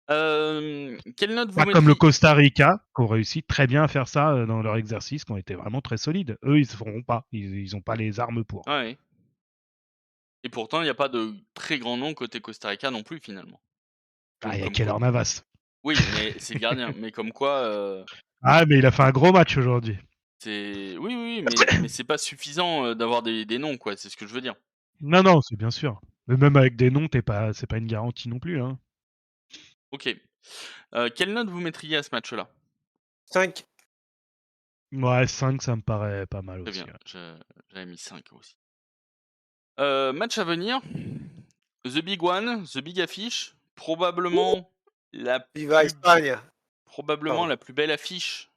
Quelle note vous Pas comme le mettriez Costa Rica, qui ont réussi très bien à faire ça dans leur exercice, qui ont été vraiment très solides. Eux, ils ne feront pas. Ils ont pas les armes pour. ouais, et pourtant il y a pas de très grand nom côté Costa Rica non plus finalement. Ah, Donc il y a comme quoi Keylor Navas. oui, mais c'est le gardien, mais comme quoi, Ah, mais il a fait un gros match aujourd'hui. c'est oui, oui, oui, mais c'est pas suffisant, d'avoir des noms quoi, c'est ce que je veux dire. Non, non, c'est bien sûr. Mais même avec des noms, c'est pas une garantie non plus, hein. OK. Quelle note vous mettriez à ce match-là? 5. Ouais, 5, ça me paraît pas mal Très aussi, bien, ouais. j'avais mis 5 aussi. Match à venir, the big one, the big affiche, la Viva plus Espagne! probablement Pardon. la plus belle affiche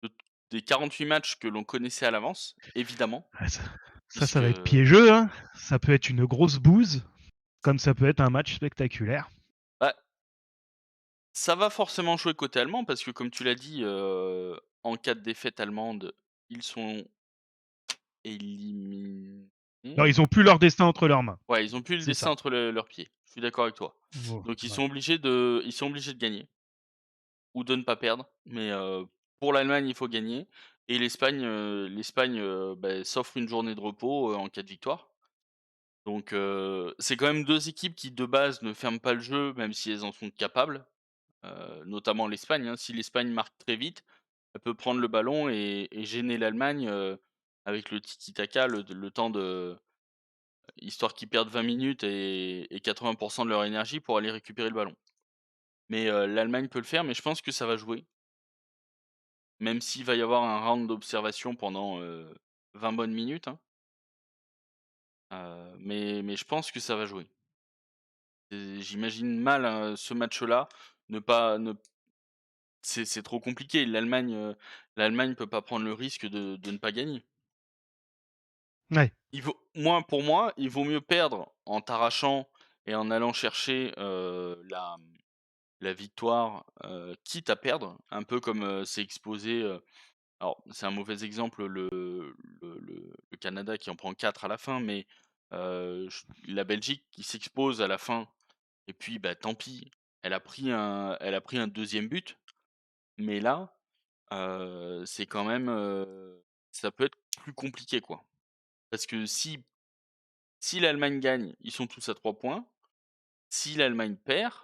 de des 48 matchs que l'on connaissait à l'avance, évidemment, Ouais, ça puisque, va être piégeux, hein. Ça peut être une grosse bouse, comme ça peut être un match spectaculaire. bah, ça va forcément jouer côté allemand parce que comme tu l'as dit, en cas de défaite allemande, ils sont éliminés? Non, ils ont plus leur destin entre leurs mains. Ouais, ils ont plus le C'est destin ça. entre leurs pieds. Je suis d'accord avec toi. Donc Ouais. ils sont obligés de gagner ou de ne pas perdre, mais pour l'Allemagne, il faut gagner et l'Espagne, s'offre une journée de repos, en cas de victoire. Donc c'est quand même 2 équipes qui, de base, ne ferment pas le jeu, même si elles en sont capables, notamment l'Espagne, hein. Si l'Espagne marque très vite, elle peut prendre le ballon et gêner l'Allemagne, avec le tiki taka, le temps de histoire qu'ils perdent 20 minutes et 80 de leur énergie pour aller récupérer le ballon. Mais l'Allemagne peut le faire, mais je pense que ça va jouer, même s'il va y avoir un round d'observation pendant, 20 bonnes minutes, hein, mais je pense que ça va jouer. Et j'imagine mal, ce match-là ne pas ne c'est trop compliqué. L'Allemagne peut pas prendre le risque de ne pas gagner. Ouais. Pour moi, il vaut mieux perdre en t'arrachant et en allant chercher, la victoire, quitte à perdre, un peu comme, c'est exposé, alors c'est un mauvais exemple le Canada qui en prend 4 à la fin, mais j la Belgique qui s'expose à la fin et puis, bah, tant pis, elle a pris un deuxième but, mais là, c'est quand même, ça peut être plus compliqué, quoi. Parce que si Si l'Allemagne gagne, ils sont tous à 3 points. Si l'Allemagne perd,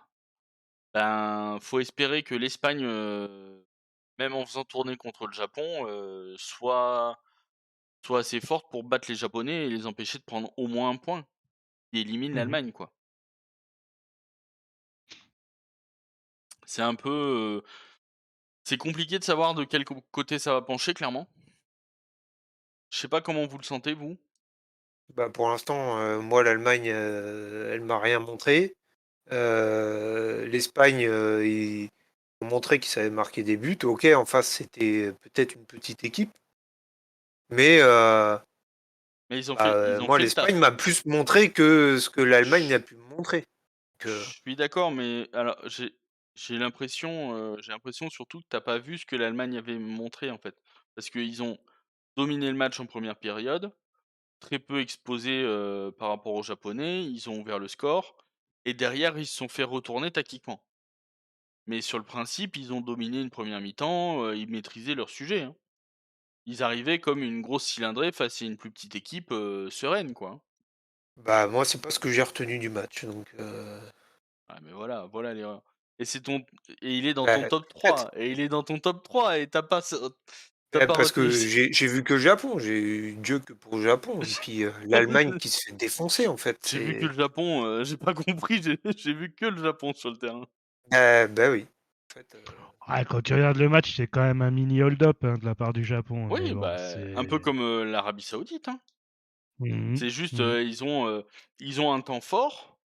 ben, faut espérer que l'Espagne, même en faisant tourner contre le Japon, soit assez forte pour battre les Japonais et les empêcher de prendre au moins un point, qui élimine Mmh. l'Allemagne, quoi. C'est un peu, c'est compliqué de savoir de quel côté ça va pencher, clairement. Je sais pas comment vous le sentez, vous? Bah, pour l'instant, moi l'Allemagne, elle m'a rien montré. L'Espagne, ils ont montré qu'ils savaient marquer des buts. OK, en face, c'était peut-être une petite équipe, mais Mais bah, ils ont moi fait le l'Espagne taf. m'a plus montré que ce que l'Allemagne n'a Je pu me montrer. Donc, je suis d'accord, mais alors j'ai l'impression surtout que t'as pas vu ce que l'Allemagne avait montré, en fait. Parce qu'ils ont dominé le match en première période, très peu exposé, par rapport aux Japonais, ils ont ouvert le score et derrière, ils se sont fait retourner tactiquement. Mais sur le principe, ils ont dominé une première mi-temps, ils maîtrisaient leur sujet, hein. Ils arrivaient comme une grosse cylindrée face à une plus petite équipe, sereine, quoi, hein. bah, moi, c'est pas ce que j'ai retenu du match, donc Ah mais voilà, voilà l'erreur. Et c'est ton et il est dans bah, ton top peut-être. 3 et il est dans ton top 3 et tu pas Parce retenu que j'ai vu que le Japon, j'ai eu Dieu que pour le Japon et puis, l'Allemagne qui se fait défoncer, en fait, j'ai vu que c'est le Japon, j'ai pas compris, j'ai vu que le Japon sur le terrain. bah, oui. En fait, Ouais, quand tu regardes le match, c'est quand même un mini hold-up, hein, de la part du Japon, mais Oui, bon, bah, un peu c'est comme, l'Arabie Saoudite, hein. mmh C'est juste, mh. ils ont un temps fort,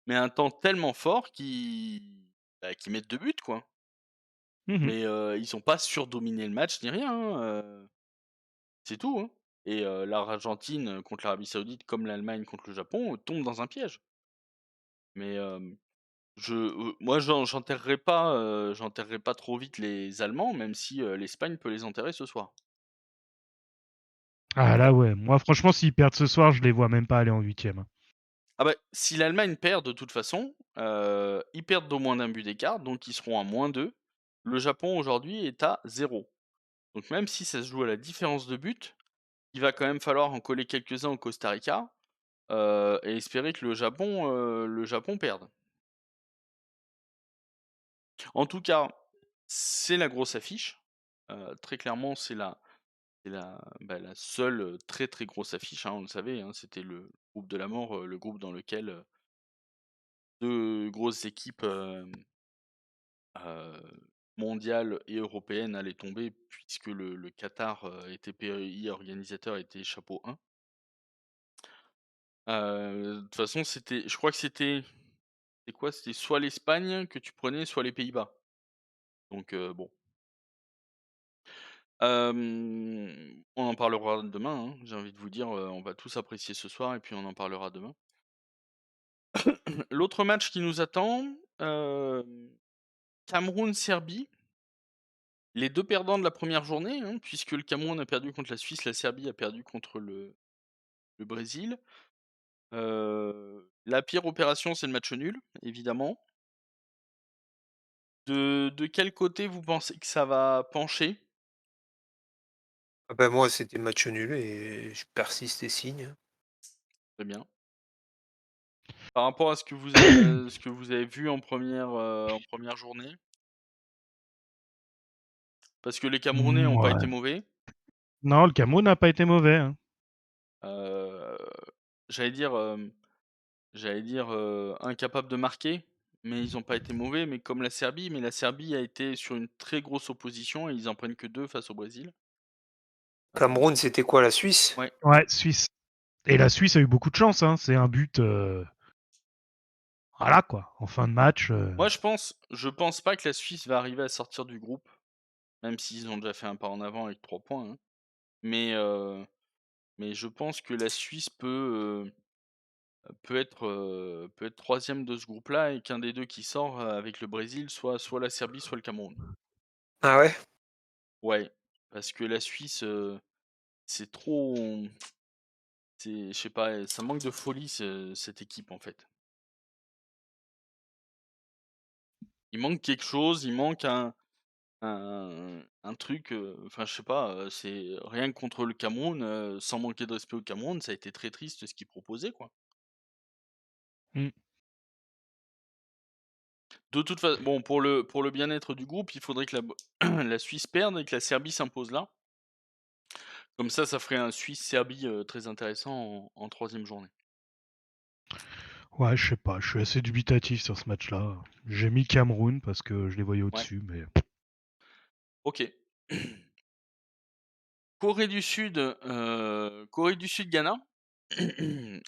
mais un temps tellement fort qu'ils mettent 2 buts, quoi. Mmh. Mais, ils ont pas surdominé le match ni rien, hein, c'est tout, hein. Et l'Argentine contre l'Arabie Saoudite, comme l'Allemagne contre le Japon, tombe dans un piège. Mais, moi j'enterrerai pas trop vite les Allemands, même si, l'Espagne peut les enterrer ce soir. Ah là, ouais, moi franchement, s'ils perdent ce soir, je les vois même pas aller en 8e, hein. Ah bah, si l'Allemagne perd de toute façon, ils perdent d'au moins d'1 but d'écart, donc ils seront à -2. Le Japon aujourd'hui est à 0. Donc même si ça se joue à la différence de but, il va quand même falloir en coller quelques-uns au Costa Rica, et espérer que le Japon perde. En tout cas, c'est la grosse affiche. Très clairement, c'est la seule, très, très grosse affiche, hein, on le savait, hein, c'était le groupe de la mort, le groupe dans lequel, 2 grosses équipes, mondiales et européennes allaient tomber puisque le Qatar, était pays organisateur, était chapeau 1. De toute façon, je crois que c'était quoi? C'était soit l'Espagne que tu prenais, soit les Pays-Bas. Donc bon. On en parlera demain, hein, j'ai envie de vous dire, on va tous apprécier ce soir et puis on en parlera demain. L'autre match qui nous attend, Cameroun-Serbie, les 2 perdants de la première journée, hein, puisque le Cameroun a perdu contre la Suisse, la Serbie a perdu contre le Brésil. La pire opération, c'est le match nul, évidemment. De quel côté vous pensez que ça va pencher? ah bah, moi, c'était match nul et je persiste et signe. Très bien. Par rapport à ce que vous avez vu en première journée? Parce que les Camerounais ont pas été Mouais. mauvais. Non, le Cameroun n'a pas été mauvais, hein. Heu, j'allais dire, incapables de marquer, mais ils ont pas été mauvais, mais comme la Serbie a été sur une très grosse opposition et ils en prennent que 2 face au Brésil. Cameroun, c'était quoi, la Suisse? Ouais. Ouais, Suisse, et la Suisse a eu beaucoup de chance, hein. C'est un but, voilà quoi, en fin de match, Moi, je pense pas que la Suisse va arriver à sortir du groupe, même s'ils ont déjà fait un pas en avant avec 3 points, hein. Mais, mais je pense que la Suisse peut être 3e de ce groupe-là et qu'un des 2 qui sort, avec le Brésil, soit la Serbie, soit le Cameroun. Ah ouais? Ouais, parce que la Suisse, c'est trop je sais pas, ça manque de folie cette équipe, en fait. Il manque quelque chose, il manque un truc, enfin je sais pas, c'est rien que contre le Cameroun, sans manquer de respect au Cameroun, ça a été très triste ce qu'ils proposaient, quoi. Mmh. De toute façon, bon, pour le bien-être du groupe, il faudrait que la bo la Suisse perde et que la Serbie s'impose là. Comme ça ferait un Suisse-Serbie, très intéressant en 3e journée. Ouais, je sais pas, je suis assez dubitatif sur ce match-là. J'ai mis Cameroun parce que je les voyais Ouais, au-dessus, mais OK. Corée du Sud, Ghana,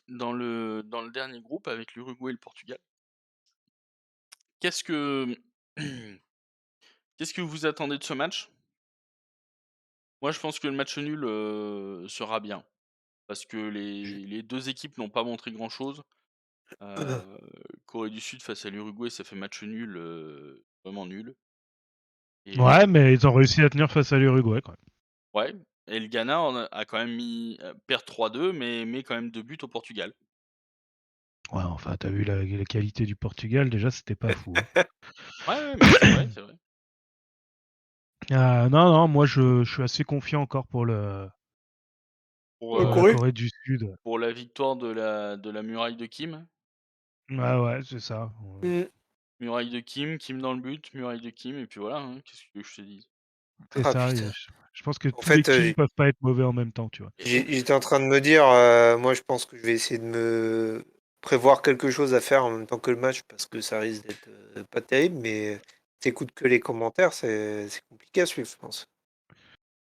dans le dernier groupe avec l'Uruguay et le Portugal. Qu'est-ce que qu'est-ce que vous attendez de ce match? Moi, je pense que le match nul, sera bien parce que J'ai- les 2 équipes n'ont pas montré grand-chose. Heu, Corée du Sud face à l'Uruguay, ça fait match nul, vraiment nul et ouais, mais ils ont réussi à tenir face à l'Uruguay quand même. ouais et le Ghana a quand même perd 3-2 mais met quand même 2 buts au Portugal. Ouais, enfin, t'as vu la qualité du Portugal, déjà, c'était pas fou, hein. Ouais, ouais, mais c'est vrai, c'est vrai. Non, non, moi, je suis assez confiant encore Pour, pour la Corée? Corée du Sud. pour la victoire de la muraille de Kim. Ouais, ouais, c'est ça. Ouais. Hmm. Muraille de Kim, Kim dans le but, muraille de Kim et puis voilà, hein, qu'est-ce que tu veux que je te dise? C'est Ah ça, putain. je pense que En tous les fait, Kim peuvent pas être mauvais en même temps, tu vois. j'étais en train de me dire, moi je pense que je vais essayer de me prévoir quelque chose à faire en même temps que le match parce que ça risque d'être pas terrible, mais t'écoutes que les commentaires, c'est compliqué à suivre, je pense.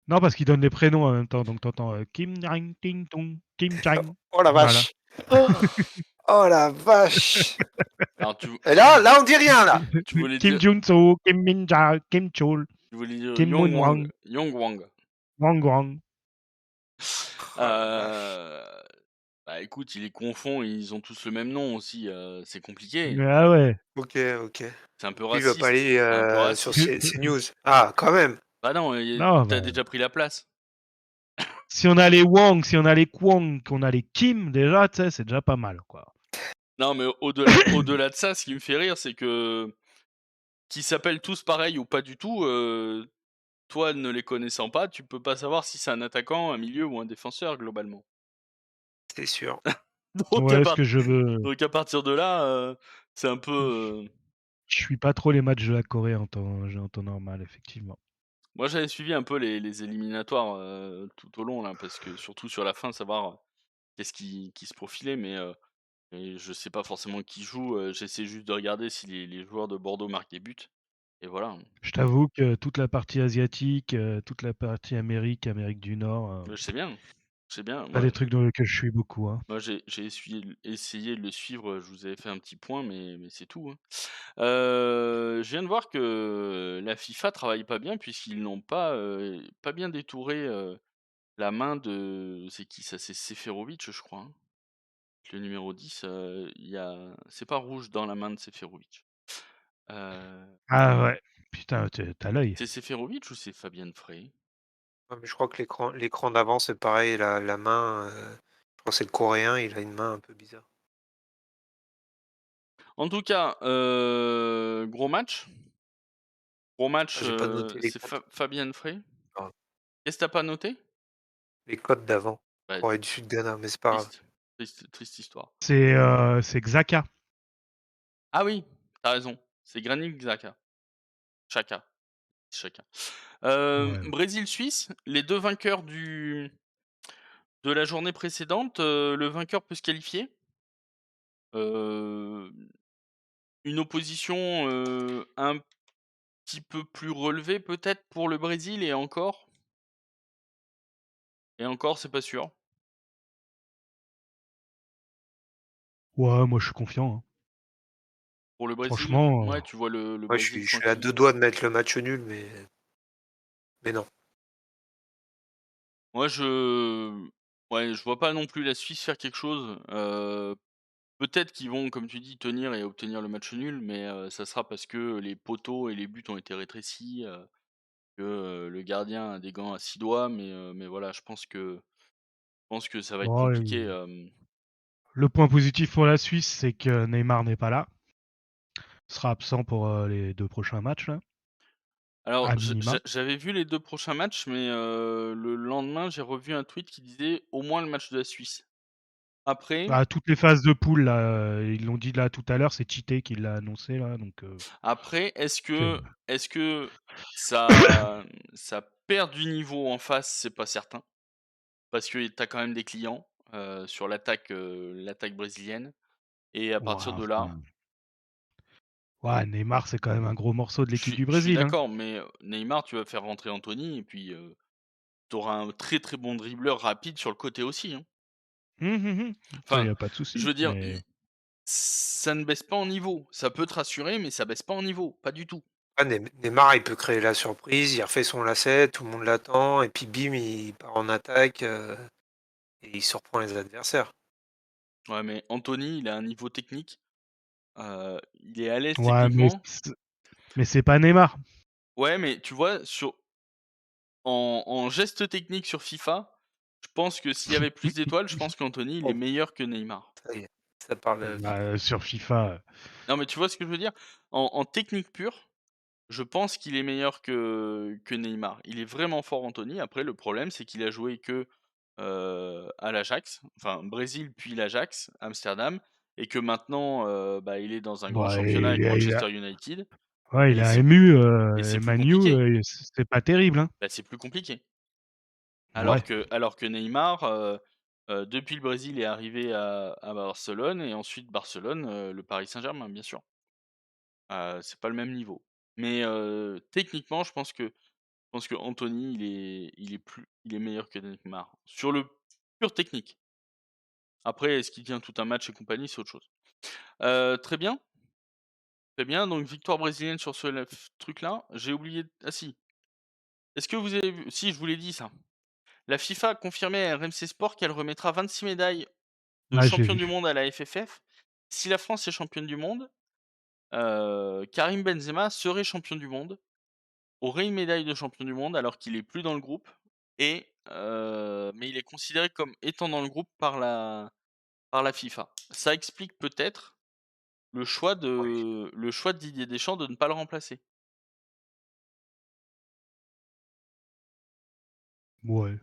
Non, parce qu'ils donnent les prénoms en même temps, donc t'entends Kim Jang Ting Tung, Kim Jang. Oh la Voilà. vache! Oh, oh la vache! Alors tu Et là on dit rien là! tu voulais Kim dire Jun-soo, Kim Min-ja, Kim Chol, tu voulais dire Kim Moon-wang, Yong Wang. Wang Wang. Oh la vache! Heu, Bah, écoute, ils les confondent, ils ont tous le même nom aussi, c'est compliqué. Ah ouais. Ok, ok. C'est un peu Lui il va pas raciste, aller c'est un peu sur raciste. CNews. Ah, quand même! Bah non, Non, tu bah, déjà pris la place. si on a les Wang, si on a les Kwang, qu'on a les Kim, déjà, tu sais, c'est déjà pas mal, quoi. Non, mais au-delà de ça, ce qui me fait rire, c'est que qu'ils s'appellent tous pareil ou pas du tout, toi ne les connaissant pas, tu peux pas savoir si c'est un attaquant, un milieu ou un défenseur globalement. C'est sûr. Donc à Ouais, ce part que je veux. donc à partir de là, c'est un peu, Je suis pas trop les matchs de la Corée en temps normal, effectivement. moi j'avais suivi un peu les éliminatoires, tout au long là, parce que surtout sur la fin, savoir, qu'est-ce qui se profilait, mais je sais pas forcément qui joue, j'essaie juste de regarder si les joueurs de Bordeaux marquent des buts et voilà. Je t'avoue que toute la partie asiatique, toute la partie Amérique du Nord, Je sais bien, je sais bien. pas Moi des trucs dans lesquels je suis beaucoup, hein. moi j'ai essayé de le suivre, je vous avais fait un petit point, mais c'est tout, hein. Je viens de voir que la FIFA travaille pas bien puisqu'ils n'ont pas bien détouré, la main de c'est qui ça? C'est Seferovic, je crois, hein? Le numéro 10, il y a c'est pas rouge dans la main de Seferovic. Heu, Ah ouais, putain, tu l'œil. c'est Seferovic ou c'est Fabien Frey? Ouais, mais je crois que l'écran d'avant, c'est pareil, la main, je crois que c'est le coréen, il a une main un peu bizarre. En tout cas, gros Ah, match, j'ai pas noté les c'est codes. Fabien Frey. Ah, Qu'est-ce que tu pas noté? les codes d'avant. Bah, Corée du Sud, Ghana, mais c'est pas grave. triste, triste histoire. C'est Xhaka. Ah oui, t'as raison, c'est Granit Xhaka. Xhaka, Xhaka. Ouais. Brésil-Suisse, les 2 vainqueurs de la journée précédente, le vainqueur peut se qualifier. Heu, une opposition, un petit peu plus relevée peut-être pour le Brésil et encore c'est pas sûr. Ouais, moi je suis confiant, hein. Pour le Brésil, Franchement, ouais, tu vois le Moi, Brésil je suis à tranquille. 2 doigts de mettre le match nul, mais non. Moi je vois pas non plus la Suisse faire quelque chose, peut-être qu'ils vont, comme tu dis, tenir et obtenir le match nul, mais ça sera parce que les poteaux et les buts ont été rétrécis, que, le gardien a des gants à 6 doigts, mais voilà, je pense que ça va être bon, compliqué, le point positif pour la Suisse, c'est que Neymar n'est pas là. Il sera absent pour les 2 prochains matchs là. Alors à minima. j'avais vu les 2 prochains matchs, mais le lendemain, j'ai revu un tweet qui disait: «Au moins le match de la Suisse». Après Bah, toutes les phases de poule là, ils l'ont dit là tout à l'heure, c'est Tite qui l'a annoncé là, donc après, c'est est-ce que ça ça perd du niveau en face? C'est pas certain, parce que tu as quand même des clients, sur l'attaque brésilienne et à ouais, partir de là, enfin, ouais, Neymar, c'est quand même un gros morceau de l'équipe du je suis Brésil, hein. d'accord, mais Neymar, tu vas faire rentrer Anthony et puis, tu auras un très, très bon dribbleur rapide sur le côté aussi, hein. Mmh. Ça, il Enfin, y a pas de je souci, veux dire, mais ça ne baisse pas en niveau. Ça peut te rassurer, mais ça baisse pas en niveau, pas du tout. Ah, Neymar, il peut créer la surprise, il refait son lacet, tout le monde l'attend, et puis bim, il part en attaque, et il surprend les adversaires. Ouais, mais Anthony, il a un niveau technique, il est à l'aise ouais, techniquement. mais c'est pas Neymar. Ouais, mais tu vois, en geste technique sur FIFA, je pense que s'il y avait plus d'étoiles, je pense qu'Anthony, il est Oh, meilleur que Neymar. ça y est, ça parle vite. Bah, sur FIFA, Non, mais tu vois ce que je veux dire? En technique pure, je pense qu'il est meilleur que Neymar. Il est vraiment fort Anthony. Après le problème, c'est qu'il a joué que, à l'Ajax, enfin Brésil puis l'Ajax, Amsterdam et que maintenant, bah, il est dans un grand bah, championnat avec Manchester United il et a c'est ému, c'est plus Man U, compliqué. c'est pas terrible, hein. Bah, c'est plus compliqué. Ouais. Alors que Neymar, depuis le Brésil est arrivé à Barcelone et ensuite Barcelone, le Paris Saint-Germain, bien sûr. C'est pas le même niveau. Mais, techniquement, je pense que Anthony, il est meilleur que Neymar. Sur le pur technique. Après, est-ce qu'il tient tout un match et compagnie, c'est autre chose. Très bien, très bien, donc victoire brésilienne sur ce truc-là. J'ai oublié ah si, est-ce que vous avez vu si, je vous l'ai dit ça. La FIFA a confirmé à RMC Sport qu'elle remettra 26 médailles de Ouais, je l'ai champion du vu. monde à la FFF. Si la France est championne du monde, Karim Benzema serait champion du monde, aurait une médaille de champion du monde alors qu'il est plus dans le groupe et mais il est considéré comme étant dans le groupe par la FIFA. Ça explique peut-être Ouais. le choix de Didier Deschamps de ne pas le remplacer. Ouais.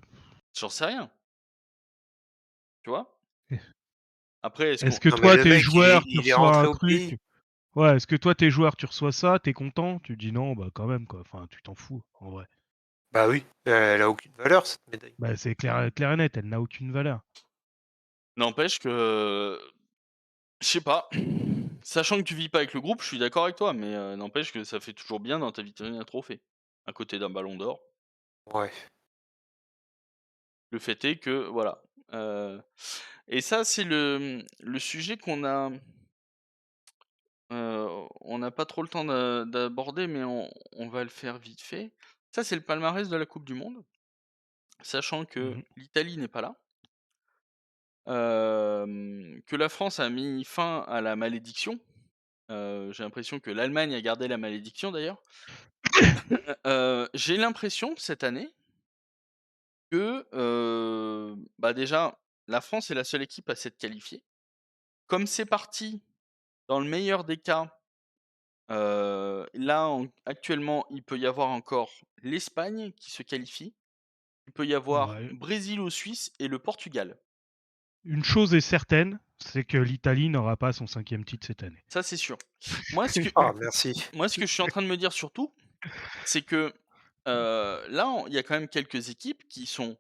J'en sais rien, tu vois? Après est-ce Est-ce qu'on que Non, mais toi, le tes mec, il est, joueurs, tu il est reçois rentré un au pays. truc ouais, est-ce que toi, tes joueurs, tu reçois ça, tu es content? Tu dis: «Non, bah, quand même, quoi». Enfin, tu t'en fous, en vrai. Bah oui, elle a aucune valeur, cette médaille. Bah, c'est clair et net, elle n'a aucune valeur. n'empêche que, je sais pas, sachant que tu vis pas avec le groupe, je suis d'accord avec toi, mais n'empêche que ça fait toujours bien dans ta vitrine à trophée, à côté d'un ballon d'or. Ouais. Le fait est que voilà, heu et ça c'est le sujet on n'a pas trop le temps d'aborder, mais on va le faire vite fait. Ça, c'est le palmarès de la coupe du monde, sachant que Mmh. l'Italie n'est pas là, que la France a mis fin à la malédiction. J'ai l'impression que l'Allemagne a gardé la malédiction d'ailleurs. J'ai l'impression cette année que, bah, déjà, la France est la seule équipe à s'être qualifiée. Comme c'est parti, dans le meilleur des cas, là, actuellement, il peut y avoir encore l'Espagne qui se qualifie. Il peut y avoir Ouais. Brésil ou Suisse et le Portugal. Une chose est certaine, c'est que l'Italie n'aura pas son 5e titre cette année. Ça, c'est sûr. Moi, ce que Ah, merci. moi, ce que je suis en train de me dire surtout, c'est que, là, il y a quand même quelques équipes qui sont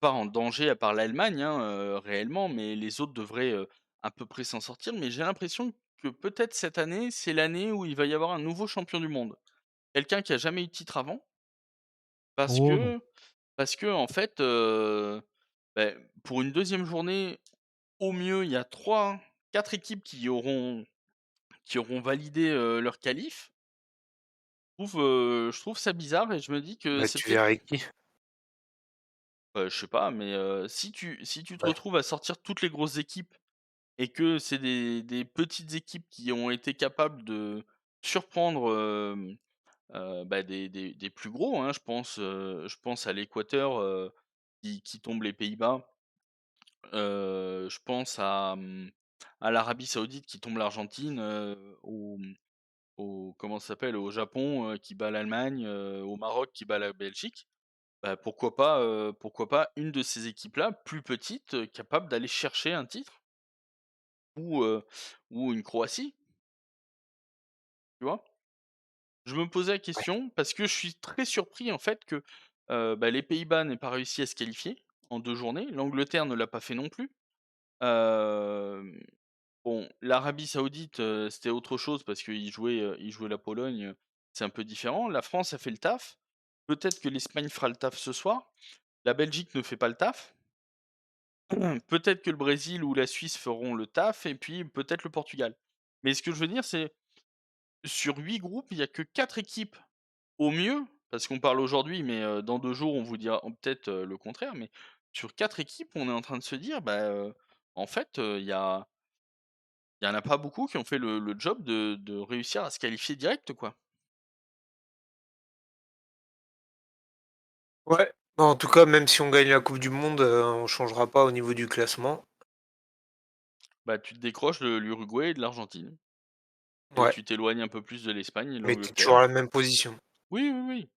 pas en danger à part l'Allemagne, hein, réellement, mais les autres devraient, à peu près s'en sortir. Mais j'ai l'impression que peut-être cette année, c'est l'année où il va y avoir un nouveau champion du monde. Quelqu'un qui a jamais eu de titre avant, parce Oh non. que parce que en fait, beh, pour une deuxième journée, au mieux, il y a trois, quatre équipes qui auront validé, leur qualif. Je trouve ça bizarre et je me dis que Bah, c'est tu peut-être verras avec qui? je sais pas, mais si tu te Ouais. retrouves à sortir toutes les grosses équipes et que c'est des petites équipes qui ont été capables de surprendre, bah, des plus gros, hein, je pense à l'Équateur, qui tombe les Pays-Bas. Je pense à l'Arabie Saoudite qui tombe l'Argentine, comment ça s'appelle? Au Japon, qui bat l'Allemagne, au Maroc qui bat la Belgique. Bah, pourquoi pas une de ces équipes-là, plus petite, capable d'aller chercher un titre ou, heu, ou une Croatie, tu vois? Je me posais la Ouais. question parce que je suis très surpris en fait que, bah, les Pays-Bas n'aient pas réussi à se qualifier en 2 journées. L'Angleterre ne l'a pas fait non plus. Hem, bon, l'Arabie Saoudite, c'était autre chose parce qu'ils jouaient la Pologne, c'est un peu différent. La France a fait le taf. Peut-être que l'Espagne fera le taf ce soir. La Belgique ne fait pas le taf. Peut-être que le Brésil ou la Suisse feront le taf et puis peut-être le Portugal. Mais ce que je veux dire, c'est sur 8 groupes, il y a que 4 équipes au mieux, parce qu'on parle aujourd'hui, mais dans 2 jours, on vous dira peut-être, le contraire, mais sur 4 équipes, on est en train de se dire, bah, en fait, il y en a pas beaucoup qui ont fait le job de réussir à se qualifier direct, quoi. Ouais. Bah, en tout cas, même si on gagne la coupe du monde, on changera pas au niveau du classement. Bah, tu te décroches de l'Uruguay et de l'Argentine et Ouais, tu t'éloignes un peu plus de l'Espagne et de mais tu es toujours à l'Angleterre. la même position. Oui, oui, oui,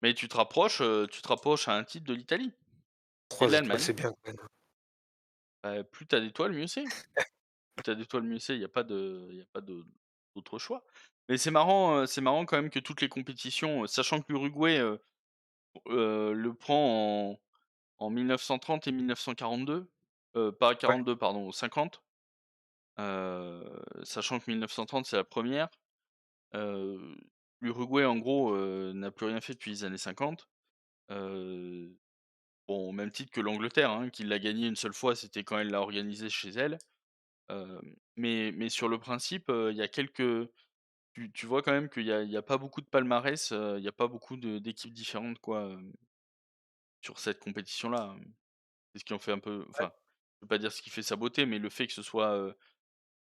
mais tu te rapproches à un titre de l'Italie et de 3 étoiles, l'Allemagne. c'est bien quand même. Bah, plus tu as d'étoiles, mieux c'est. Plus tu as d'étoiles, mieux c'est, il y a pas d'autre choix. Mais c'est marrant quand même que toutes les compétitions, sachant que l'Uruguay, le prend en 1930 et 1942, pas Ouais. 42 pardon, 50, sachant que 1930 c'est la première. Heu, L'Uruguay en gros, n'a plus rien fait depuis les années 50. Heu, bon, au même titre que l'Angleterre, hein, qui l'a gagné une seule fois, c'était quand elle l'a organisé chez elle. Mais sur le principe, il y a quelques tu vois quand même qu'il y a pas beaucoup de palmarès, il y a pas beaucoup d'équipes différentes quoi, sur cette compétition-là. C'est ce qui en fait un peu Ouais. enfin, je veux pas dire ce qui fait sa beauté, mais le fait que ce soit,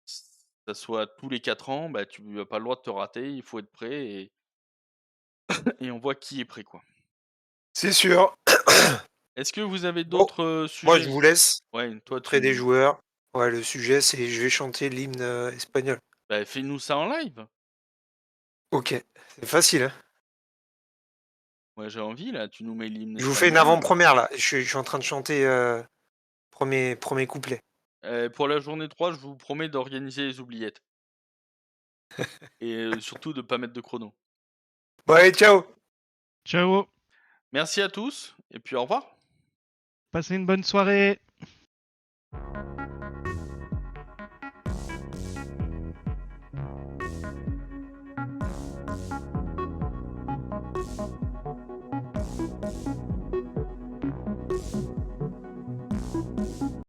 ça soit tous les 4 ans, bah, tu as pas le droit de te rater, il faut être prêt et on voit qui est prêt, quoi. C'est sûr. Est-ce que vous avez Bon, d'autres, moi je sujets? vous laisse Ouais, toi auprès des tu joueurs. Ouais, le sujet c'est je vais chanter l'hymne, espagnol. bah, fais-nous ça en live. OK, c'est facile, hein. Moi, j'ai envie là, tu nous mets l'hymne Je vous fais une espagnol. avant-première là. Je suis en train de chanter, 1er couplet. Pour la journée 3, je vous promets d'organiser les oubliettes et surtout de pas mettre de chrono. Bon allez, ciao! Ciao, Merci à tous et puis au revoir. passez une bonne soirée.